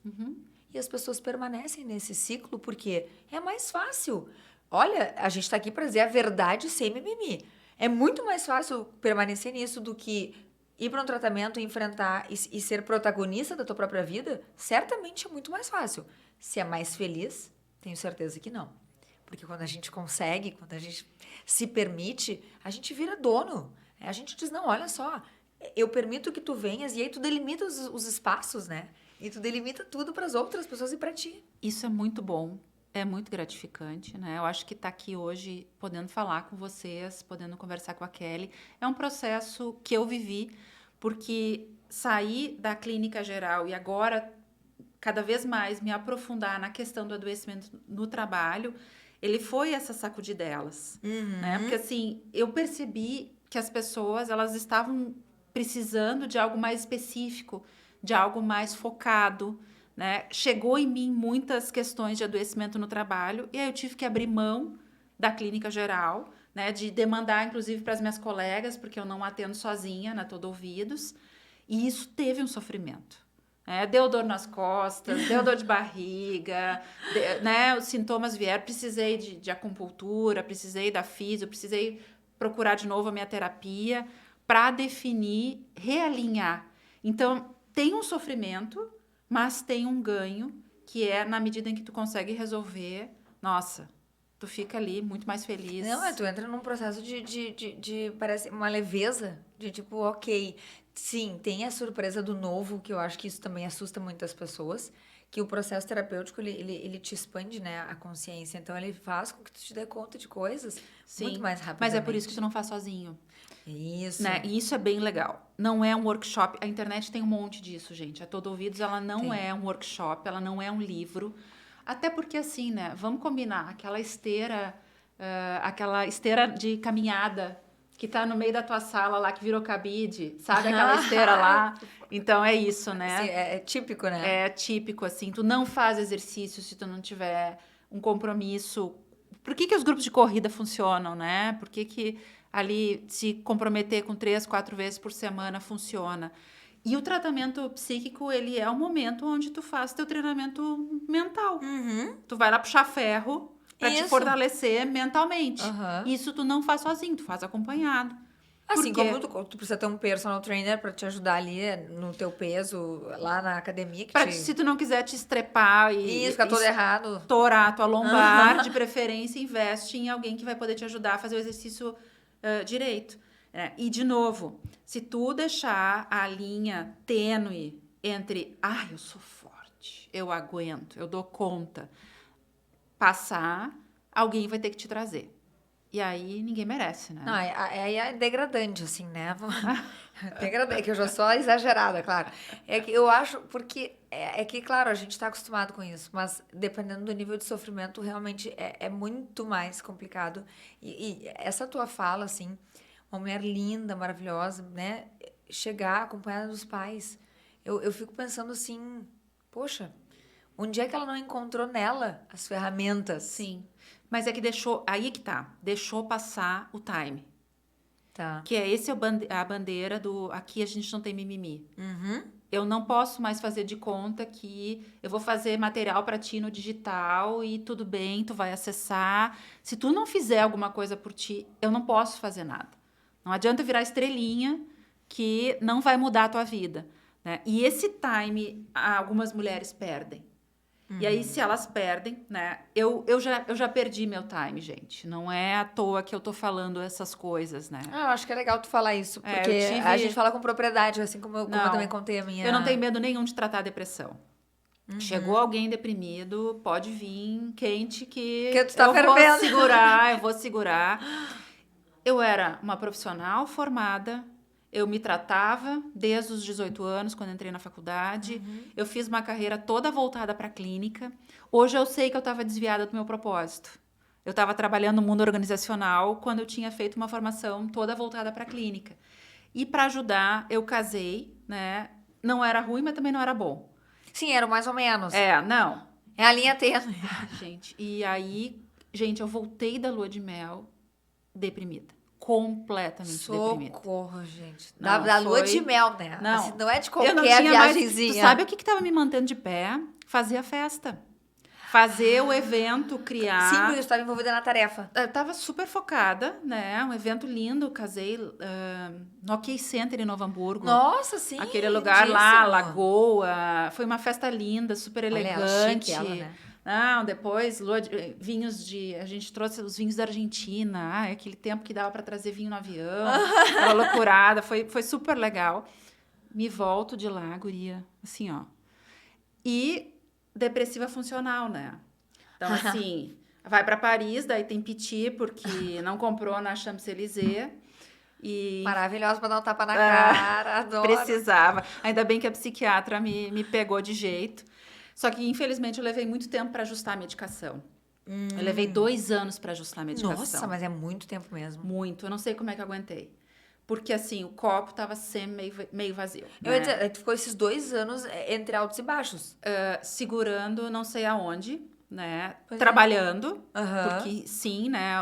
Speaker 1: E as pessoas permanecem nesse ciclo porque é mais fácil. Olha, a gente está aqui para dizer a verdade sem mimimi. É muito mais fácil permanecer nisso do que ir para um tratamento, enfrentar e ser protagonista da tua própria vida. Certamente é muito mais fácil. Se é mais feliz, tenho certeza que não. Porque quando a gente consegue, quando a gente se permite, a gente vira dono. A gente diz, não, olha só, eu permito que tu venhas, e aí tu delimita os espaços, né? E tu delimita tudo para as outras pessoas e para ti.
Speaker 2: Isso é muito bom, é muito gratificante, né? Eu acho que estar aqui hoje, podendo falar com vocês, podendo conversar com a Kelly, é um processo que eu vivi, porque sair da clínica geral e agora, cada vez mais, me aprofundar na questão do adoecimento no trabalho, ele foi essa sacudidelas, né? Porque, assim, eu percebi que as pessoas, elas estavam precisando de algo mais específico, de algo mais focado, né? Chegou em mim muitas questões de adoecimento no trabalho, e aí eu tive que abrir mão da clínica geral, né? De demandar, inclusive, para as minhas colegas, porque eu não atendo sozinha na Todo Ouvidos, e isso teve um sofrimento. Deu dor nas costas, deu dor de barriga, né? Os sintomas vieram, precisei de acupuntura, precisei da físio, precisei procurar de novo a minha terapia para definir, realinhar. Então, tem um sofrimento, mas tem um ganho, que é na medida em que tu consegue resolver, nossa, tu fica ali muito mais feliz.
Speaker 1: Não, tu entra num processo de parece uma leveza, de tipo, ok, sim, tem a surpresa do novo, que eu acho que isso também assusta muitas pessoas, que o processo terapêutico, ele te expande, né, a consciência, então ele faz com que tu te dê conta de coisas muito mais rapidamente.
Speaker 2: Mas é por isso que tu não faz sozinho.
Speaker 1: Isso.
Speaker 2: Né? E isso é bem legal. Não é um workshop. A internet tem um monte disso, gente. A Todo Ouvidos, ela não é um workshop, ela não é um livro. Até porque, assim, né? Vamos combinar. Aquela esteira de caminhada que tá no meio da tua sala lá, que virou cabide. Sabe aquela esteira lá? Então, é isso, né?
Speaker 1: Sim, é típico, né?
Speaker 2: É típico, assim. Tu não faz exercício se tu não tiver um compromisso. Por que os grupos de corrida funcionam, né? Por que ali se comprometer com 3, 4 vezes por semana funciona? E o tratamento psíquico, ele é o momento onde tu faz teu treinamento mental. Tu vai lá puxar ferro, Pra te
Speaker 1: Isso.
Speaker 2: fortalecer mentalmente.
Speaker 1: Aham.
Speaker 2: Isso tu não faz sozinho, tu faz acompanhado.
Speaker 1: Assim
Speaker 2: Por quê?
Speaker 1: como tu precisa ter um personal trainer pra te ajudar ali no teu peso, lá na academia, que
Speaker 2: Se tu não quiser te estrepar
Speaker 1: Isso, fica todo errado.
Speaker 2: estourar a tua lombar, de preferência, investe em alguém que vai poder te ajudar a fazer o exercício direito. E, de novo, se tu deixar a linha tênue entre, eu sou forte, eu aguento, eu dou conta, passar, alguém vai ter que te trazer. E aí, ninguém merece, né?
Speaker 1: Não, aí é degradante, assim, né? Degradante, que eu já sou exagerada, claro. É que eu acho, porque é que, claro, a gente tá acostumado com isso, mas dependendo do nível de sofrimento, realmente é muito mais complicado. E essa tua fala, assim, uma mulher linda, maravilhosa, né? Chegar acompanhada dos pais. Eu fico pensando assim, poxa, onde é que ela não encontrou nela as ferramentas?
Speaker 2: Sim. Mas é que aí que tá, deixou passar o time.
Speaker 1: Tá.
Speaker 2: Que a bandeira do aqui a gente não tem mimimi.
Speaker 1: Uhum.
Speaker 2: Eu não posso mais fazer de conta que eu vou fazer material para ti no digital e tudo bem, tu vai acessar. Se tu não fizer alguma coisa por ti, eu não posso fazer nada. Não adianta virar estrelinha que não vai mudar a tua vida, né? E esse time algumas mulheres perdem. E aí, se elas perdem, né? Eu já perdi meu time, gente. Não é à toa que eu tô falando essas coisas, né?
Speaker 1: Eu acho que é legal tu falar isso,
Speaker 2: É,
Speaker 1: porque
Speaker 2: eu tive-
Speaker 1: a gente fala com propriedade, assim como eu
Speaker 2: Não,
Speaker 1: também contei a minha.
Speaker 2: eu não tenho medo nenhum de tratar a depressão. Chegou alguém deprimido, pode vir quente que
Speaker 1: Tu tá
Speaker 2: eu
Speaker 1: fervendo.
Speaker 2: eu vou segurar. Eu era uma profissional formada, eu me tratava desde os 18 anos, quando entrei na faculdade. Eu fiz uma carreira toda voltada para a clínica. Hoje eu sei que eu estava desviada do meu propósito. Eu estava trabalhando no mundo organizacional quando eu tinha feito uma formação toda voltada para a clínica. E para ajudar, eu casei, né? Não era ruim, mas também não era bom.
Speaker 1: Sim, era mais ou menos.
Speaker 2: Não.
Speaker 1: É a linha tênue.
Speaker 2: Gente, e aí, eu voltei da lua de mel deprimida. Completamente deprimida.
Speaker 1: Socorro, gente.
Speaker 2: Não,
Speaker 1: Da lua
Speaker 2: foi-
Speaker 1: de mel, né?
Speaker 2: Não.
Speaker 1: Assim, não é de
Speaker 2: Eu
Speaker 1: qualquer
Speaker 2: não tinha mais.
Speaker 1: viagenzinha.
Speaker 2: Tu sabe o que estava me mantendo de pé? Fazer a festa. Fazer o evento,
Speaker 1: Sim,
Speaker 2: criar.
Speaker 1: porque eu estava envolvida na tarefa.
Speaker 2: Eu tava super focada, né? Um evento lindo. Casei no OK Center em Novo Hamburgo.
Speaker 1: Nossa, sim.
Speaker 2: Aquele lugar lá,
Speaker 1: lindíssimo.
Speaker 2: Lagoa. Foi uma festa linda, super
Speaker 1: Olha ela,
Speaker 2: elegante.
Speaker 1: chique ela, né?
Speaker 2: Não, depois a gente trouxe os vinhos da Argentina. Aquele tempo que dava para trazer vinho no avião. Aquela loucurada, foi super legal. Me volto de lá, guria, assim, ó. E depressiva funcional, né? Então, assim, vai para Paris, daí tem piti, porque não comprou na Champs-Élysées. E
Speaker 1: Maravilhosa pra dar um tapa na cara. Adoro.
Speaker 2: precisava. Ainda bem que a psiquiatra me pegou de jeito. Só que, infelizmente, eu levei muito tempo para ajustar a medicação. Eu levei 2 anos para ajustar a medicação.
Speaker 1: Nossa, mas é muito tempo mesmo.
Speaker 2: Muito. Eu não sei como é que eu aguentei. Porque, assim, o copo tava sempre meio vazio.
Speaker 1: Eu ia dizer, tu ficou esses 2 anos entre altos e baixos.
Speaker 2: Segurando não sei aonde, né?
Speaker 1: Pois é.
Speaker 2: Trabalhando.
Speaker 1: Aham.
Speaker 2: Porque, sim, né?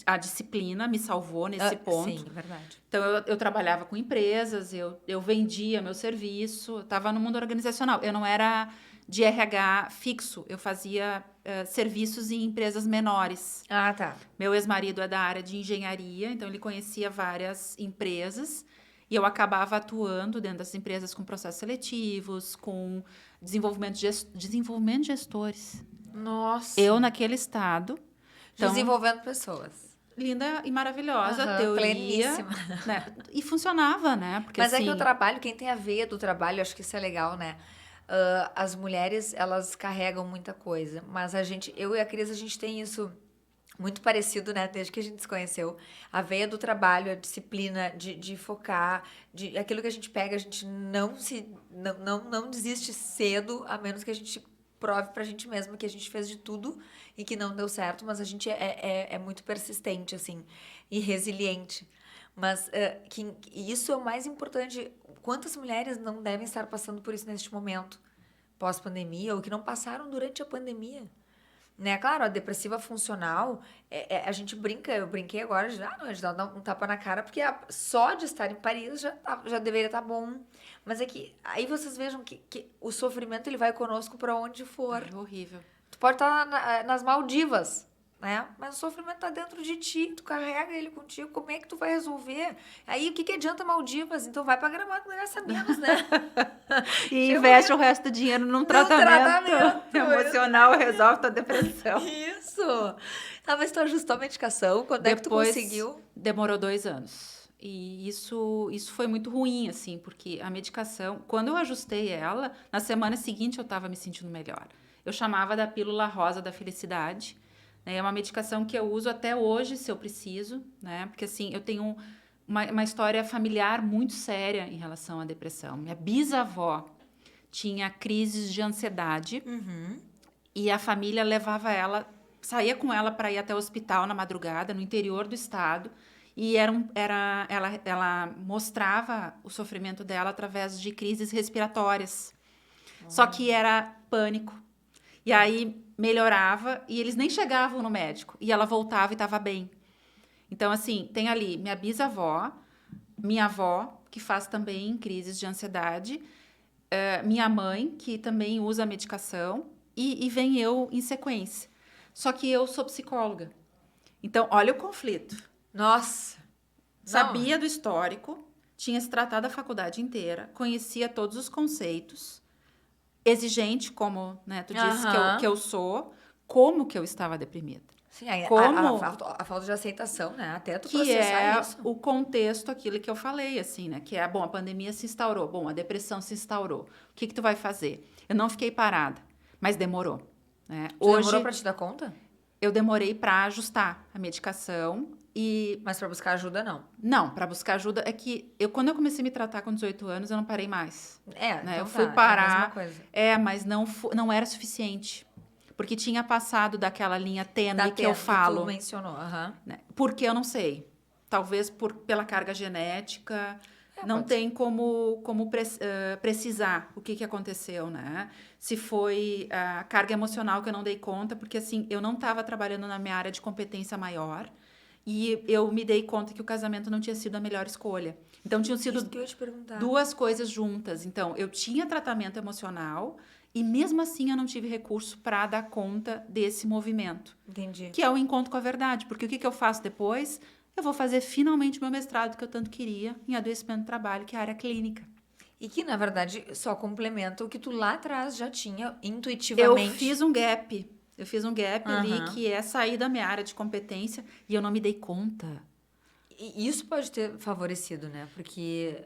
Speaker 2: A disciplina me salvou nesse ponto.
Speaker 1: Sim, verdade.
Speaker 2: Então, eu trabalhava com empresas, eu vendia meu serviço, eu estava no mundo organizacional. Eu não era de RH fixo, eu fazia serviços em empresas menores.
Speaker 1: Ah, tá.
Speaker 2: Meu ex-marido é da área de engenharia, então ele conhecia várias empresas e eu acabava atuando dentro das empresas com processos seletivos, com desenvolvimento de gestores.
Speaker 1: Nossa.
Speaker 2: Eu, naquele estado... Então,
Speaker 1: Desenvolvendo pessoas.
Speaker 2: linda e maravilhosa,
Speaker 1: Aham,
Speaker 2: teoria,
Speaker 1: pleníssima.
Speaker 2: né? E funcionava, né? Porque
Speaker 1: Mas
Speaker 2: assim,
Speaker 1: é que o trabalho, quem tem a veia do trabalho, eu acho que isso é legal, né? As mulheres, elas carregam muita coisa. Mas eu e a Cris, a gente tem isso muito parecido, né? Desde que a gente se conheceu. A veia do trabalho, a disciplina de focar, aquilo que a gente pega, a gente não desiste cedo, a menos que a gente prove pra gente mesma que a gente fez de tudo e que não deu certo, mas a gente é muito persistente, assim, e resiliente. Mas isso é o mais importante. Quantas mulheres não devem estar passando por isso neste momento, pós-pandemia, ou que não passaram durante a pandemia? Né? Claro, a depressiva funcional, a gente brinca, eu brinquei agora, a gente dá um tapa na cara, porque só de estar em Paris já deveria estar bom. Mas é que, aí vocês vejam que o sofrimento ele vai conosco para onde for.
Speaker 2: horrível.
Speaker 1: Tu pode estar nas Maldivas, né? Mas o sofrimento tá dentro de ti, tu carrega ele contigo, como é que tu vai resolver? Aí, o que adianta Maldivas? Então, vai pra Gramado, gasta menos, né?
Speaker 2: E
Speaker 1: Chega
Speaker 2: investe o resto do dinheiro num tratamento emocional, resolve tua depressão.
Speaker 1: Isso! Ah, mas tu ajustou a medicação? Quando é que tu
Speaker 2: Depois,
Speaker 1: conseguiu?
Speaker 2: demorou 2 anos. E isso foi muito ruim, assim, porque a medicação, quando eu ajustei ela, na semana seguinte eu estava me sentindo melhor. Eu chamava da pílula rosa da felicidade, né? É uma medicação que eu uso até hoje, se eu preciso, né? Porque, assim, eu tenho uma história familiar muito séria em relação à depressão. Minha bisavó tinha crises de ansiedade e a família levava ela, saía com ela para ir até o hospital na madrugada, no interior do estado, e ela mostrava o sofrimento dela através de crises respiratórias. Só que era pânico. E aí melhorava e eles nem chegavam no médico. E ela voltava e estava bem. Então, assim, tem ali minha bisavó, minha avó, que faz também crises de ansiedade, minha mãe, que também usa a medicação, e vem eu em sequência. Só que eu sou psicóloga. Então, olha o conflito.
Speaker 1: Nossa!
Speaker 2: Sabia do histórico, tinha se tratado a faculdade inteira, conhecia todos os conceitos, exigente, como, né, tu disse que eu sou, como que eu estava deprimida.
Speaker 1: Sim, a
Speaker 2: Como
Speaker 1: falta de aceitação, né? Até tu
Speaker 2: que
Speaker 1: processar
Speaker 2: é
Speaker 1: isso.
Speaker 2: o contexto, aquilo que eu falei, assim, né? Que é, bom, a pandemia se instaurou, bom, a depressão se instaurou. O que tu vai fazer? Eu não fiquei parada, mas demorou, né?
Speaker 1: Tu demorou pra te dar conta?
Speaker 2: Eu demorei para ajustar a medicação e...
Speaker 1: Mas pra buscar ajuda, não.
Speaker 2: Não, para buscar ajuda é que quando eu comecei a me tratar com 18 anos, eu não parei mais.
Speaker 1: É,
Speaker 2: Né?
Speaker 1: então
Speaker 2: Eu fui
Speaker 1: tá,
Speaker 2: parar.
Speaker 1: é a mesma coisa.
Speaker 2: Mas não era suficiente. Porque tinha passado daquela linha tênue que eu
Speaker 1: Que
Speaker 2: falo.
Speaker 1: tu mencionou,
Speaker 2: Né? Porque eu não sei. Talvez pela carga genética. Não tem como precisar o que aconteceu, né? Se foi a carga emocional que eu não dei conta, porque assim, eu não estava trabalhando na minha área de competência maior e eu me dei conta que o casamento não tinha sido a melhor escolha. Então, tinham sido
Speaker 1: Isso que eu ia te perguntar.
Speaker 2: duas coisas juntas. Então, eu tinha tratamento emocional e mesmo assim eu não tive recurso para dar conta desse movimento.
Speaker 1: Entendi.
Speaker 2: Que é o encontro com a verdade. Porque o que eu faço depois? Eu vou fazer finalmente meu mestrado que eu tanto queria em adoecimento do trabalho, que é a área clínica.
Speaker 1: E que, na verdade, só complementa o que tu lá atrás já tinha
Speaker 2: Eu
Speaker 1: intuitivamente.
Speaker 2: fiz um gap. Eu fiz um gap ali que é sair da minha área de competência e eu não me dei conta.
Speaker 1: E isso pode ter favorecido, né? Porque,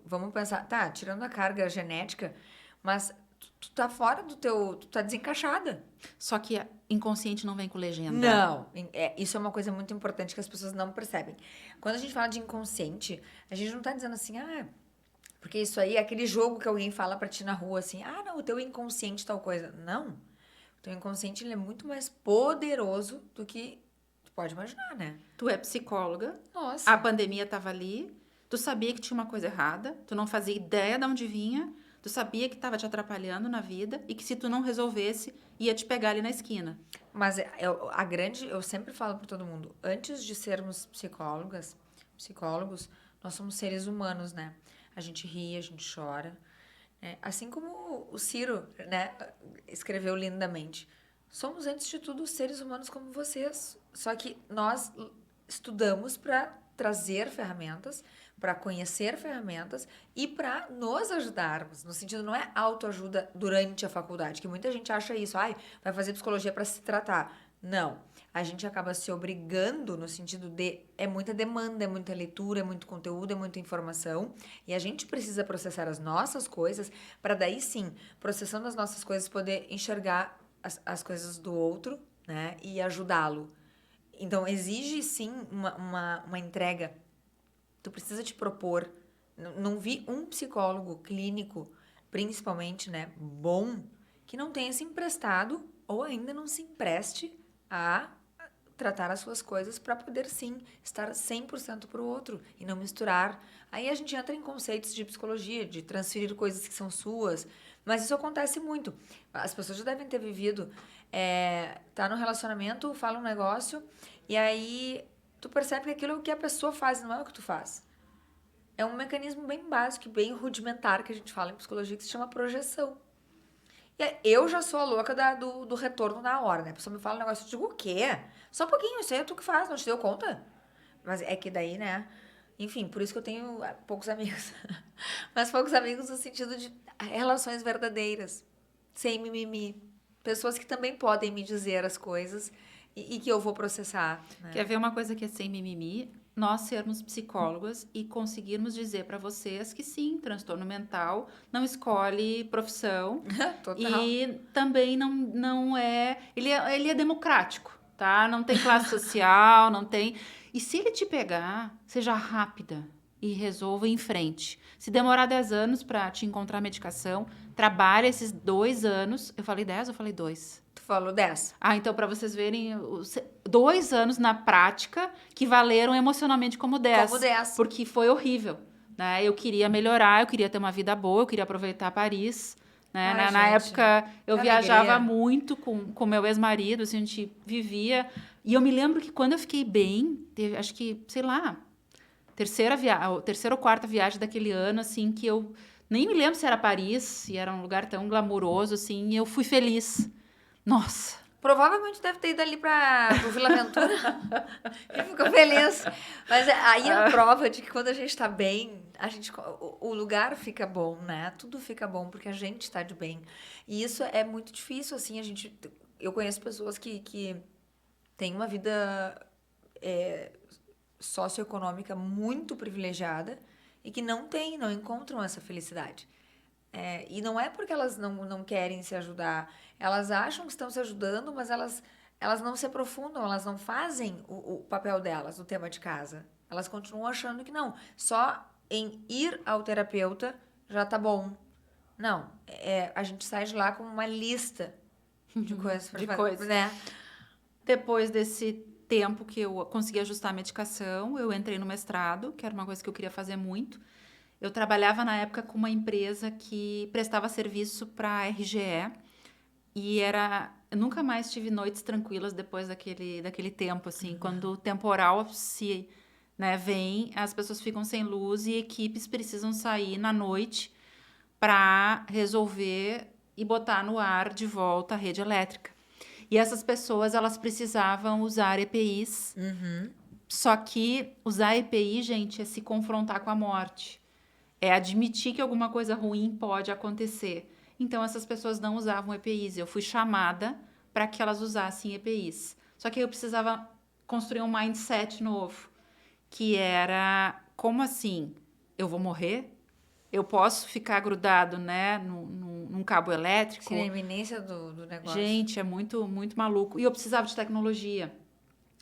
Speaker 1: vamos pensar, tá, tirando a carga genética, mas tu tá fora do teu... Tu tá desencaixada.
Speaker 2: Só que inconsciente não vem com legenda.
Speaker 1: Não, isso é uma coisa muito importante que as pessoas não percebem. Quando a gente fala de inconsciente, a gente não tá dizendo assim, porque isso aí é aquele jogo que alguém fala pra ti na rua, assim, não, o teu inconsciente tal coisa. Não, o teu inconsciente ele é muito mais poderoso do que tu pode imaginar, né?
Speaker 2: Tu é psicóloga.
Speaker 1: Nossa.
Speaker 2: A pandemia tava ali. Tu sabia que tinha uma coisa errada. Tu não fazia ideia de onde vinha. Tu sabia que estava te atrapalhando na vida e que se tu não resolvesse, ia te pegar ali na esquina.
Speaker 1: Mas eu sempre falo para todo mundo, antes de sermos psicólogos, nós somos seres humanos, né? A gente ri, a gente chora. Né? Assim como o Ciro, né, escreveu lindamente. Somos, antes de tudo, seres humanos como vocês. Só que nós estudamos para trazer ferramentas, para conhecer ferramentas e para nos ajudarmos. No sentido, não é autoajuda durante a faculdade, que muita gente acha isso. Vai fazer psicologia para se tratar. Não. A gente acaba se obrigando no sentido de... É muita demanda, é muita leitura, é muito conteúdo, é muita informação. E a gente precisa processar as nossas coisas para daí sim, processando as nossas coisas, poder enxergar as coisas do outro, né? E ajudá-lo. Então, exige sim uma entrega. Tu precisa te propor. Não vi um psicólogo clínico, principalmente, né, bom, que não tenha se emprestado ou ainda não se empreste a tratar as suas coisas para poder, sim, estar 100% pro outro e não misturar. Aí a gente entra em conceitos de psicologia, de transferir coisas que são suas, mas isso acontece muito. As pessoas já devem ter vivido, tá no relacionamento, fala um negócio, e aí tu percebe que aquilo que a pessoa faz não é o que tu faz. É um mecanismo bem básico, bem rudimentar, que a gente fala em psicologia, que se chama projeção. Eu já sou a louca do retorno na hora, né? A pessoa me fala um negócio, eu digo, o quê? Só um pouquinho, isso aí é tu que faz, não te deu conta? Mas é que daí, né? Enfim, por isso que eu tenho poucos amigos. Mas poucos amigos no sentido de relações verdadeiras, sem mimimi. Pessoas que também podem me dizer as coisas e que eu vou processar, né?
Speaker 2: Quer ver uma coisa que é sem mimimi? Nós sermos psicólogas e conseguirmos dizer para vocês que sim, transtorno mental não escolhe profissão
Speaker 1: Total.
Speaker 2: e também não é ele é democrático, tá? Não tem classe social, não tem. E se ele te pegar, seja rápida e resolva em frente. Se demorar 10 anos para te encontrar medicação, trabalhe esses 2 anos. Eu falei 10 ou falei 2?
Speaker 1: Tu falou 10.
Speaker 2: Ah, então para vocês verem, 2 anos na prática que valeram emocionalmente como 10.
Speaker 1: Como 10.
Speaker 2: Porque foi horrível, né? Eu queria melhorar, eu queria ter uma vida boa, eu queria aproveitar Paris, né?
Speaker 1: Ai,
Speaker 2: Na
Speaker 1: gente,
Speaker 2: época eu
Speaker 1: que
Speaker 2: viajava
Speaker 1: alegria.
Speaker 2: muito com meu ex-marido, assim, a gente vivia. E eu me lembro que quando eu fiquei bem, acho que, sei lá, terceira ou quarta viagem daquele ano, assim, que eu nem me lembro se era Paris, se era um lugar tão glamuroso, assim, e eu fui feliz. Nossa,
Speaker 1: Provavelmente deve ter ido ali pro Vila Aventura e ficou feliz. Mas aí é a prova de que quando a gente tá bem, o lugar fica bom, né? Tudo fica bom porque a gente tá de bem. E isso é muito difícil, assim, eu conheço pessoas que têm uma vida socioeconômica muito privilegiada e que não encontram essa felicidade. E não é porque elas não querem se ajudar, elas acham que estão se ajudando, mas elas não se aprofundam, elas não fazem o papel delas, o tema de casa. Elas continuam achando que não, só em ir ao terapeuta já tá bom. Não, a gente sai de lá com uma lista de coisas para
Speaker 2: de
Speaker 1: fazer,
Speaker 2: coisa.
Speaker 1: né?
Speaker 2: Depois desse tempo que eu consegui ajustar a medicação, eu entrei no mestrado, que era uma coisa que eu queria fazer muito. Eu trabalhava na época com uma empresa que prestava serviço para a RGE e eu nunca mais tive noites tranquilas depois daquele tempo, assim, quando o temporal se, né, vem, as pessoas ficam sem luz e equipes precisam sair na noite para resolver e botar no ar de volta a rede elétrica. E essas pessoas, elas precisavam usar EPIs, só que usar EPI, gente, é se confrontar com a morte. É admitir que alguma coisa ruim pode acontecer. Então, essas pessoas não usavam EPIs. Eu fui chamada para que elas usassem EPIs. Só que eu precisava construir um mindset novo, que era, como assim? Eu vou morrer? Eu posso ficar grudado, né, num cabo
Speaker 1: Sim, na
Speaker 2: elétrico?
Speaker 1: iminência do negócio.
Speaker 2: Gente, é muito, muito maluco. E eu precisava de tecnologia.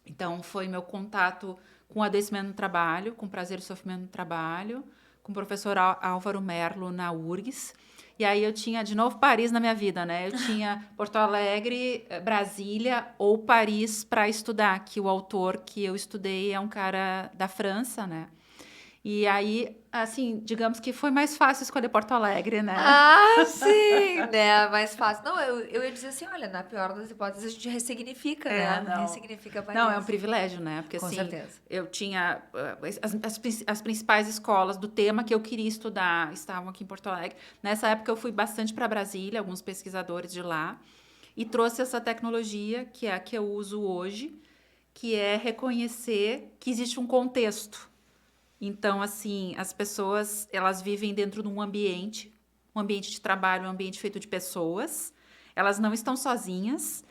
Speaker 2: Então, foi meu contato com adoecimento no trabalho, com prazer e sofrimento no trabalho, com o professor Álvaro Merlo na URGS. E aí eu tinha, de novo, Paris na minha vida, né? Eu tinha Porto Alegre, Brasília ou Paris para estudar, que o autor que eu estudei é um cara da França, né? E aí, assim, digamos que foi mais fácil escolher Porto Alegre, né?
Speaker 1: Ah, sim, né? Mais fácil. Não, eu ia dizer assim, olha, na pior das hipóteses, a gente ressignifica, né?
Speaker 2: Não.
Speaker 1: Ressignifica
Speaker 2: Não, é um
Speaker 1: Paris.
Speaker 2: privilégio, né? Porque
Speaker 1: Com
Speaker 2: assim,
Speaker 1: certeza.
Speaker 2: eu tinha as principais escolas do tema que eu queria estudar estavam aqui em Porto Alegre. Nessa época eu fui bastante para Brasília, alguns pesquisadores de lá, e trouxe essa tecnologia que é a que eu uso hoje, que é reconhecer que existe um contexto. Então, assim, as pessoas, elas vivem dentro de um ambiente de trabalho, um ambiente feito de pessoas. Elas não estão sozinhas.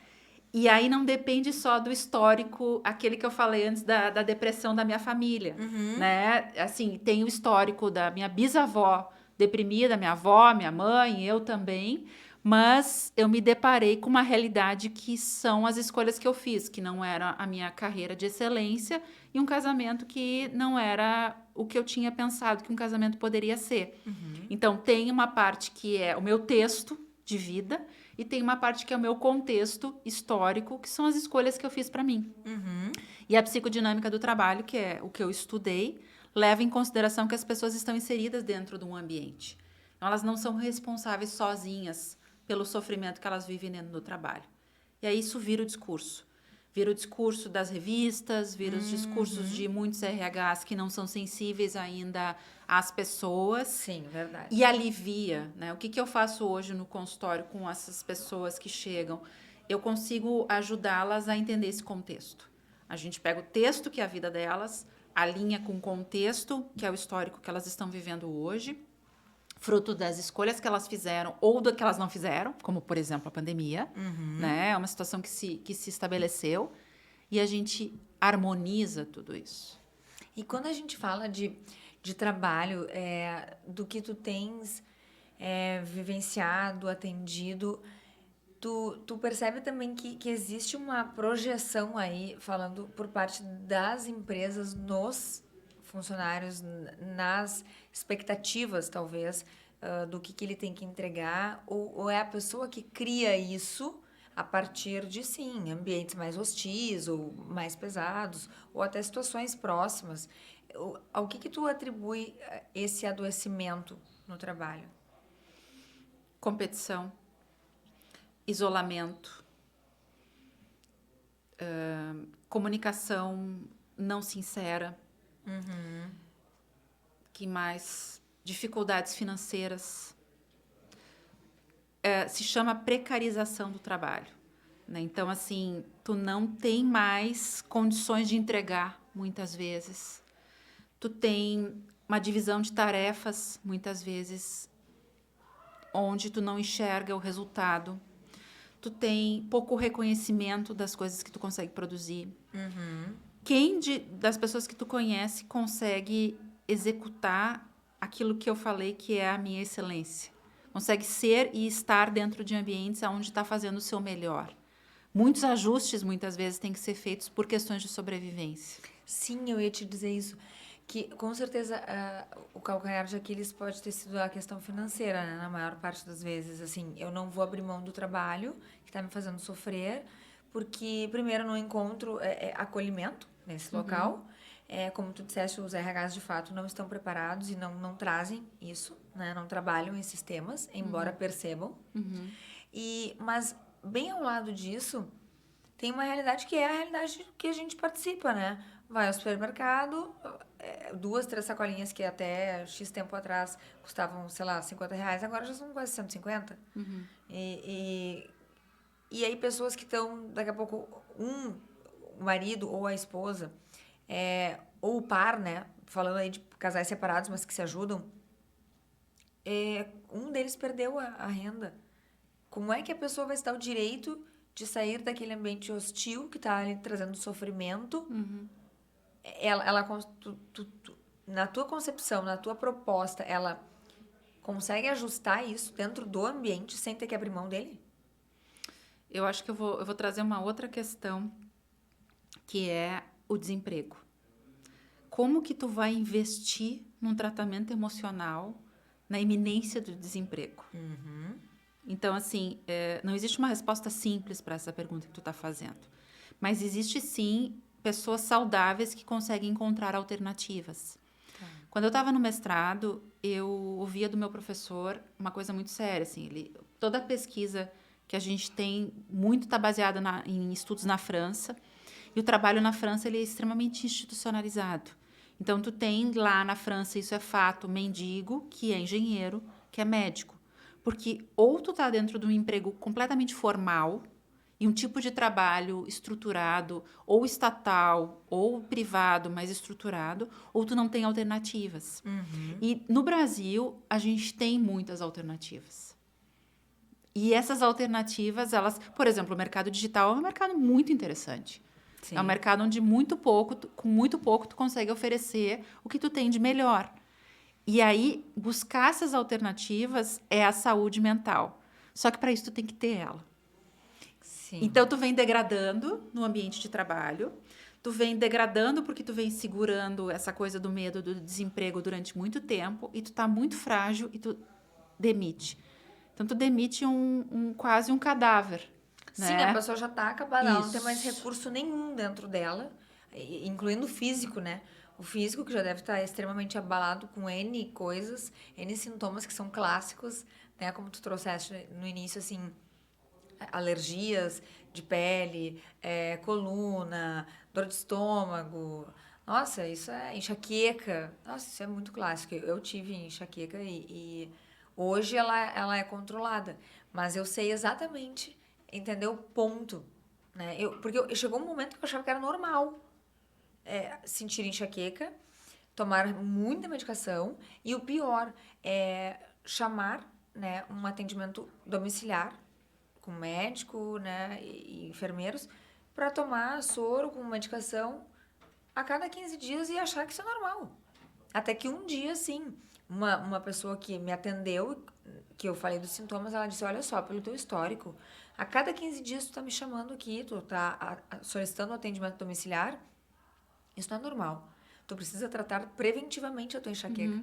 Speaker 2: E aí não depende só do histórico, aquele que eu falei antes da depressão da minha família, né? Assim, tem o histórico da minha bisavó deprimida, minha avó, minha mãe, eu também, mas eu me deparei com uma realidade que são as escolhas que eu fiz, que não era a minha carreira de excelência e um casamento que não era o que eu tinha pensado que um casamento poderia ser. Então, tem uma parte que é o meu texto de vida e tem uma parte que é o meu contexto histórico, que são as escolhas que eu fiz para mim. E a psicodinâmica do trabalho, que é o que eu estudei, leva em consideração que as pessoas estão inseridas dentro de um ambiente. Então, elas não são responsáveis sozinhas pelo sofrimento que elas vivem dentro do trabalho. E aí isso vira o discurso. Vira o discurso das revistas, vira os discursos de muitos RHs que não são sensíveis ainda às pessoas.
Speaker 1: Sim, verdade.
Speaker 2: E alivia, né? O que eu faço hoje no consultório com essas pessoas que chegam? Eu consigo ajudá-las a entender esse contexto. A gente pega o texto, que é a vida delas, alinha com o contexto, que é o histórico que elas estão vivendo hoje, fruto das escolhas que elas fizeram ou do que elas não fizeram, como, por exemplo, a pandemia, né? É uma situação que se estabeleceu e a gente harmoniza tudo isso.
Speaker 1: E quando a gente fala de trabalho, do que tu tens vivenciado, atendido, tu percebe também que existe uma projeção aí, falando por parte das empresas nos funcionários, nas expectativas, talvez, do que ele tem que entregar, ou é a pessoa que cria isso a partir de, sim, ambientes mais hostis ou mais pesados, ou até situações próximas. Ao que tu atribui esse adoecimento no trabalho?
Speaker 2: Competição, isolamento, comunicação não sincera, que mais? Dificuldades financeiras. Se chama precarização do trabalho, né? Então, assim, tu não tem mais condições de entregar, muitas vezes. Tu tem uma divisão de tarefas, muitas vezes, onde tu não enxerga o resultado. Tu tem pouco reconhecimento das coisas que tu consegue produzir. Quem das pessoas que tu conhece consegue executar aquilo que eu falei que é a minha excelência? Consegue ser e estar dentro de ambientes onde está fazendo o seu melhor. Muitos ajustes, muitas vezes, têm que ser feitos por questões de sobrevivência.
Speaker 1: Sim, eu ia te dizer isso. Que, com certeza, o calcanhar de Aquiles pode ter sido a questão financeira, né? Na maior parte das vezes. Assim, eu não vou abrir mão do trabalho que está me fazendo sofrer, porque, primeiro, eu não encontro acolhimento nesse local. Como tu disseste, os RHs, de fato, não estão preparados e não trazem isso, né? Não trabalham esses temas, embora percebam. Mas, bem ao lado disso, tem uma realidade que é a realidade que a gente participa, né? Vai ao supermercado, 2, 3 sacolinhas que até X tempo atrás custavam, sei lá, R$50, agora já são quase 150. E aí pessoas que estão, daqui a pouco, o marido ou a esposa, ou o par, né? Falando aí de casais separados, mas que se ajudam, um deles perdeu a renda. Como é que a pessoa vai se dar o direito de sair daquele ambiente hostil que está ali trazendo sofrimento? Na tua concepção, na tua proposta, ela consegue ajustar isso dentro do ambiente sem ter que abrir mão dele?
Speaker 2: Eu acho que eu vou trazer uma outra questão, que é o desemprego. Como que tu vai investir num tratamento emocional na iminência do desemprego? Então, assim, não existe uma resposta simples para essa pergunta que tu está fazendo. Mas existe, sim, pessoas saudáveis que conseguem encontrar alternativas. Quando eu estava no mestrado, eu ouvia do meu professor uma coisa muito séria. Assim, toda a pesquisa que a gente tem muito está baseada em estudos na França. E o trabalho na França ele é extremamente institucionalizado. Então, tu tem lá na França, isso é fato, mendigo, que é engenheiro, que é médico. Porque ou tu tá dentro de um emprego completamente formal e um tipo de trabalho estruturado, ou estatal, ou privado, mas estruturado, ou tu não tem alternativas. E no Brasil, a gente tem muitas alternativas. E essas alternativas, elas... Por exemplo, o mercado digital é um mercado muito interessante. Sim. É um mercado onde com muito pouco tu consegue oferecer o que tu tem de melhor. E aí, buscar essas alternativas é a saúde mental. Só que para isso tu tem que ter ela. Sim. Então, tu vem degradando no ambiente de trabalho, tu vem degradando porque tu vem segurando essa coisa do medo do desemprego durante muito tempo e tu tá muito frágil e tu demite. Então, tu demite quase um cadáver.
Speaker 1: Sim,
Speaker 2: né?
Speaker 1: A pessoa já tá acabada, ela não tem mais recurso nenhum dentro dela, incluindo o físico, né? O físico, que já deve estar extremamente abalado com N coisas, N sintomas que são clássicos, né? Como tu trouxeste no início, assim, alergias de pele, coluna, dor de estômago. Nossa, isso é enxaqueca. Nossa, isso é muito clássico. Eu tive enxaqueca e hoje ela é controlada. Mas eu sei exatamente, entendeu? Ponto. Né? Chegou um momento que eu achava que era normal sentir enxaqueca, tomar muita medicação e o pior é chamar, né, um atendimento domiciliar com médico, né, e enfermeiros para tomar soro com medicação a cada 15 dias e achar que isso é normal. Até que um dia, sim, uma pessoa que me atendeu, que eu falei dos sintomas, ela disse, olha só, pelo teu histórico, a cada 15 dias tu tá me chamando aqui, tu tá solicitando um atendimento domiciliar, isso não é normal. Tu precisa tratar preventivamente a tua enxaqueca.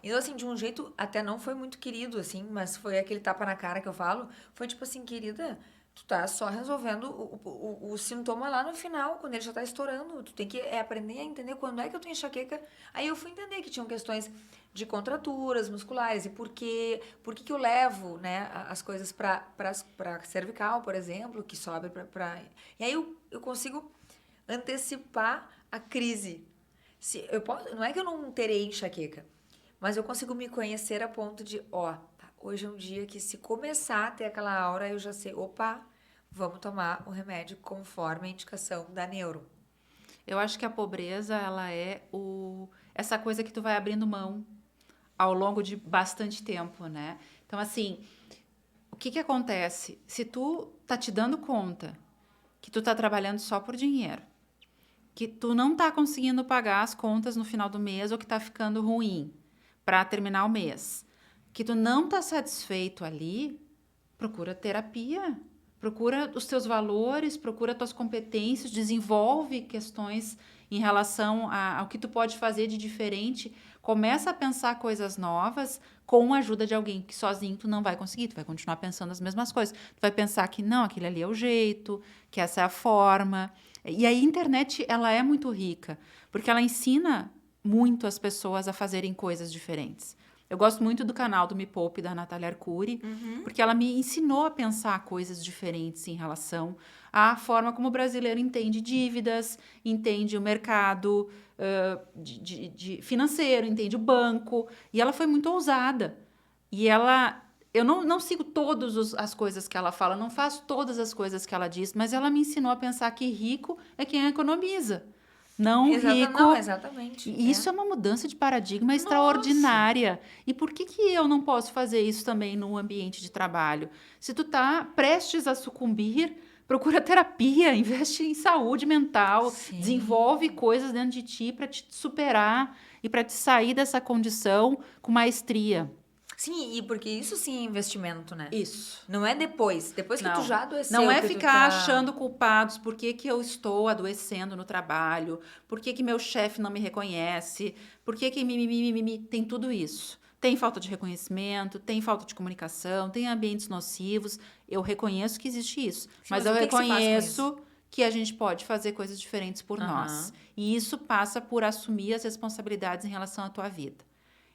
Speaker 1: Então, assim, de um jeito, até não foi muito querido, assim, mas foi aquele tapa na cara que eu falo, foi tipo assim, querida, tu tá só resolvendo o sintoma lá no final, quando ele já tá estourando. Tu tem que aprender a entender quando é que eu tenho enxaqueca. Aí eu fui entender que tinham questões de contraturas musculares e por que eu levo, né, as coisas pra cervical, por exemplo, que sobe E aí eu consigo antecipar a crise. Não é que eu não terei enxaqueca, mas eu consigo me conhecer a ponto de, hoje é um dia que se começar a ter aquela aura, eu já sei, vamos tomar o remédio conforme a indicação da neuro.
Speaker 2: Eu acho que a pobreza, ela é essa coisa que tu vai abrindo mão ao longo de bastante tempo, né? Então, assim, o que acontece? Se tu tá te dando conta que tu tá trabalhando só por dinheiro, que tu não tá conseguindo pagar as contas no final do mês ou que tá ficando ruim para terminar o mês, que tu não tá satisfeito ali, procura terapia, procura os teus valores, procura tuas competências, desenvolve questões em relação ao que tu pode fazer de diferente, começa a pensar coisas novas com a ajuda de alguém, que sozinho tu não vai conseguir, tu vai continuar pensando as mesmas coisas, tu vai pensar que não, aquele ali é o jeito, que essa é a forma. E a internet, ela é muito rica, porque ela ensina muito as pessoas a fazerem coisas diferentes. Eu gosto muito do canal do Me Poupe, da Natália Arcuri, porque ela me ensinou a pensar coisas diferentes em relação à forma como o brasileiro entende dívidas, entende o mercado financeiro, entende o banco. E ela foi muito ousada. E eu não sigo todas as coisas que ela fala, não faço todas as coisas que ela diz, mas ela me ensinou a pensar que rico é quem economiza. Não rico.
Speaker 1: Não, exatamente.
Speaker 2: E isso é uma mudança de paradigma extraordinária. E por que eu não posso fazer isso também no ambiente de trabalho? Se tu tá prestes a sucumbir, procura terapia, investe em saúde mental, desenvolve coisas dentro de ti para te superar e para te sair dessa condição com maestria.
Speaker 1: Sim, e porque isso sim é investimento, né?
Speaker 2: Isso.
Speaker 1: Não é depois que tu já adoeceu.
Speaker 2: Não é ficar achando culpados por que eu estou adoecendo no trabalho, por que meu chefe não me reconhece, por que tem tudo isso. Tem falta de reconhecimento, tem falta de comunicação, tem ambientes nocivos. Eu reconheço que existe isso, mas eu reconheço que a gente pode fazer coisas diferentes por nós. E isso passa por assumir as responsabilidades em relação à tua vida.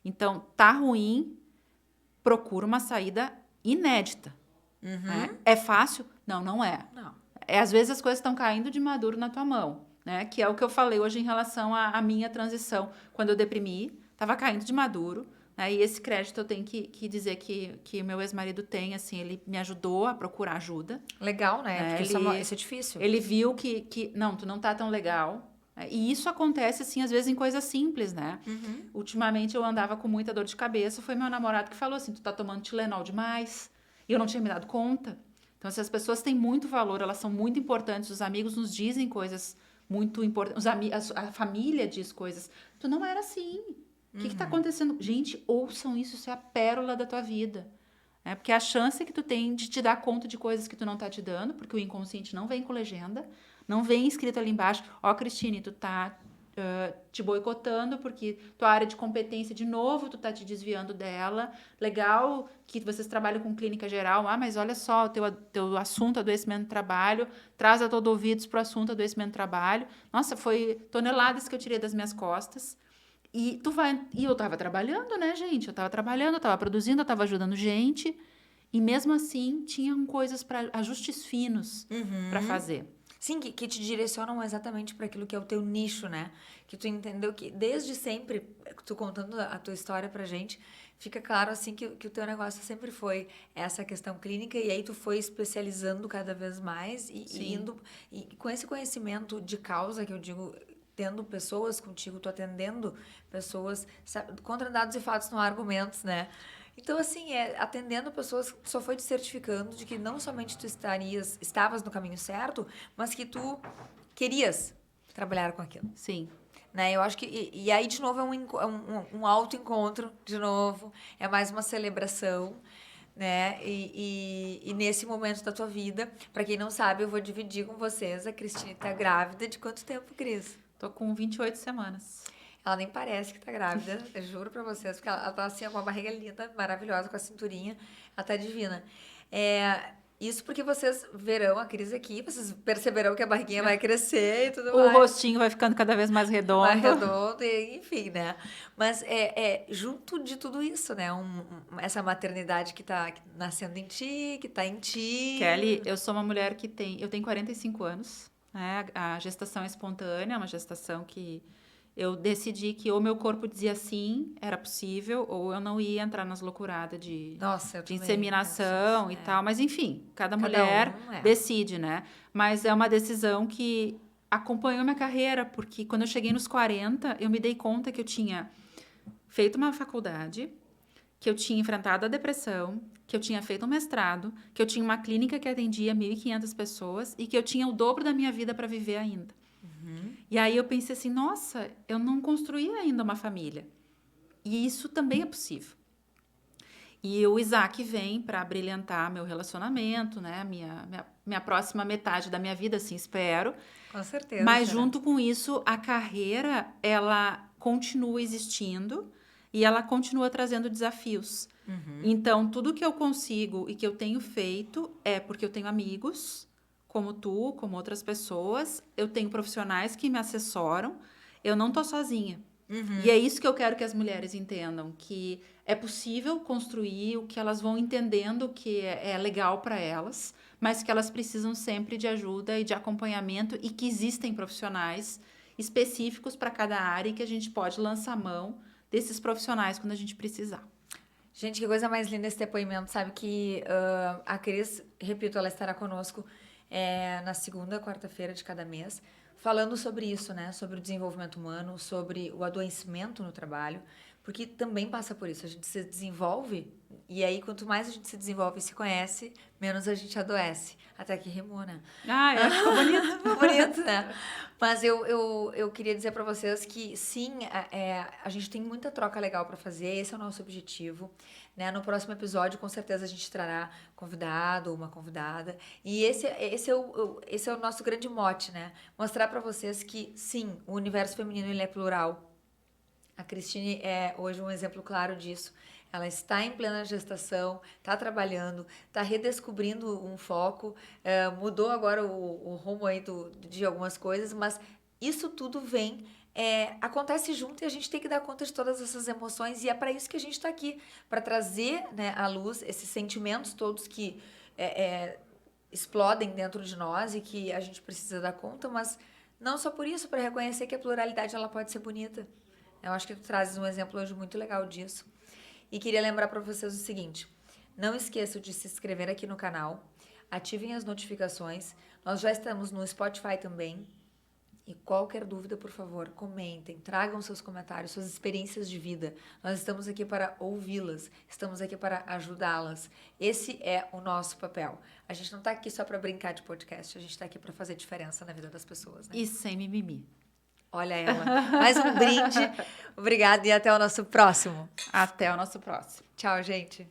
Speaker 2: Então, tá ruim, procura uma saída inédita. É fácil? Não, não é.
Speaker 1: Não.
Speaker 2: Às vezes as coisas estão caindo de maduro na tua mão, né? Que é o que eu falei hoje em relação à minha transição. Quando eu deprimi, estava caindo de maduro. Né? E esse crédito eu tenho que dizer que o meu ex-marido tem, assim, ele me ajudou a procurar ajuda.
Speaker 1: Legal, né? Porque isso é difícil.
Speaker 2: Ele viu que não, tu não tá tão legal. E isso acontece, assim, às vezes em coisas simples, né? Ultimamente eu andava com muita dor de cabeça, foi meu namorado que falou assim, tu tá tomando Tilenol demais. E eu não tinha me dado conta. Então, se as pessoas têm muito valor, elas são muito importantes, os amigos nos dizem coisas muito importantes, a família diz coisas. Tu não era assim. O que tá acontecendo? Gente, ouçam isso, isso é a pérola da tua vida. Porque a chance que tu tem de te dar conta de coisas que tu não tá te dando, porque o inconsciente não vem com legenda, não vem escrito ali embaixo, Cristine, tu tá te boicotando porque tua área de competência, de novo, tu tá te desviando dela. Legal que vocês trabalham com clínica geral, mas olha só, o teu assunto adoecimento do trabalho, traz a todo ouvidos pro assunto adoecimento do trabalho. Nossa, foi toneladas que eu tirei das minhas costas. E eu tava trabalhando, né, gente? Eu tava trabalhando, eu tava produzindo, eu tava ajudando gente. E mesmo assim, tinham coisas para ajustes finos para fazer.
Speaker 1: Sim, que te direcionam exatamente para aquilo que é o teu nicho, né? Que tu entendeu que desde sempre, tu contando a tua história pra gente, fica claro assim que o teu negócio sempre foi essa questão clínica e aí tu foi especializando cada vez mais e indo e com esse conhecimento de causa que eu digo, tendo pessoas contigo, tu atendendo pessoas, sabe, contra dados e fatos não há argumentos, né? Então, assim, atendendo pessoas, só foi te certificando de que não somente tu estavas no caminho certo, mas que tu querias trabalhar com aquilo.
Speaker 2: Sim.
Speaker 1: Né? Eu acho que... E aí, de novo, um autoencontro, de novo. É mais uma celebração, né? E nesse momento da tua vida, para quem não sabe, eu vou dividir com vocês. A Cristine tá grávida de quanto tempo, Cris?
Speaker 2: Tô com 28 semanas.
Speaker 1: Ela nem parece que tá grávida, eu juro pra vocês, porque ela tá assim, com uma barriga linda, maravilhosa, com a cinturinha, ela tá divina. Isso porque vocês verão a Cris aqui, vocês perceberão que a barriguinha vai crescer e tudo mais.
Speaker 2: O rostinho vai ficando cada vez mais redondo.
Speaker 1: Mais redondo, enfim, né? Mas junto de tudo isso, né? Essa maternidade que tá nascendo em ti, que tá em ti.
Speaker 2: Kelly, eu sou uma mulher eu tenho 45 anos, né? A gestação é espontânea, é uma gestação que eu decidi que ou meu corpo dizia sim, era possível, ou eu não ia entrar nas loucuradas de inseminação e tal. Mas, enfim, cada mulher decide, né? Mas é uma decisão que acompanhou minha carreira, porque quando eu cheguei nos 40, eu me dei conta que eu tinha feito uma faculdade, que eu tinha enfrentado a depressão, que eu tinha feito um mestrado, que eu tinha uma clínica que atendia 1.500 pessoas e que eu tinha o dobro da minha vida para viver ainda. E aí eu pensei assim, nossa, eu não construí ainda uma família. E isso também é possível. E o Isaac vem para brilhantar meu relacionamento, né? Minha próxima metade da minha vida, assim, espero.
Speaker 1: Com certeza.
Speaker 2: Mas junto com isso, a carreira, ela continua existindo e ela continua trazendo desafios. Então, tudo que eu consigo e que eu tenho feito é porque eu tenho amigos como tu, como outras pessoas, eu tenho profissionais que me assessoram, eu não tô sozinha. E é isso que eu quero que as mulheres entendam, que é possível construir o que elas vão entendendo que é legal para elas, mas que elas precisam sempre de ajuda e de acompanhamento e que existem profissionais específicos para cada área e que a gente pode lançar a mão desses profissionais quando a gente precisar.
Speaker 1: Gente, que coisa mais linda esse depoimento, sabe que a Cris, repito, ela estará conosco na segunda quarta-feira de cada mês, falando sobre isso, né? Sobre o desenvolvimento humano, sobre o adoecimento no trabalho, porque também passa por isso. A gente se desenvolve e aí quanto mais a gente se desenvolve e se conhece, menos a gente adoece. Até que rimou, né?
Speaker 2: Ah, eu acho que ficou bonito.
Speaker 1: Ficou bonito, né? Mas eu queria dizer para vocês que sim, a gente tem muita troca legal para fazer, esse é o nosso objetivo. Né? No próximo episódio, com certeza, a gente trará convidado ou uma convidada. E esse é o nosso grande mote, né? Mostrar para vocês que, sim, o universo feminino ele é plural. A Cristine é hoje um exemplo claro disso. Ela está em plena gestação, está trabalhando, está redescobrindo um foco, mudou agora o rumo aí de algumas coisas, mas isso tudo acontece junto e a gente tem que dar conta de todas essas emoções e é para isso que a gente está aqui, para trazer, né, à luz esses sentimentos todos que explodem dentro de nós e que a gente precisa dar conta, mas não só por isso, para reconhecer que a pluralidade ela pode ser bonita. Eu acho que tu trazes um exemplo hoje muito legal disso. E queria lembrar para vocês o seguinte, não esqueçam de se inscrever aqui no canal, ativem as notificações, nós já estamos no Spotify também, e qualquer dúvida, por favor, comentem, tragam seus comentários, suas experiências de vida. Nós estamos aqui para ouvi-las, estamos aqui para ajudá-las. Esse é o nosso papel. A gente não está aqui só para brincar de podcast, a gente está aqui para fazer diferença na vida das pessoas. Né?
Speaker 2: E sem mimimi.
Speaker 1: Olha ela. Mais um brinde. Obrigada e até o nosso próximo.
Speaker 2: Até o nosso próximo.
Speaker 1: Tchau, gente.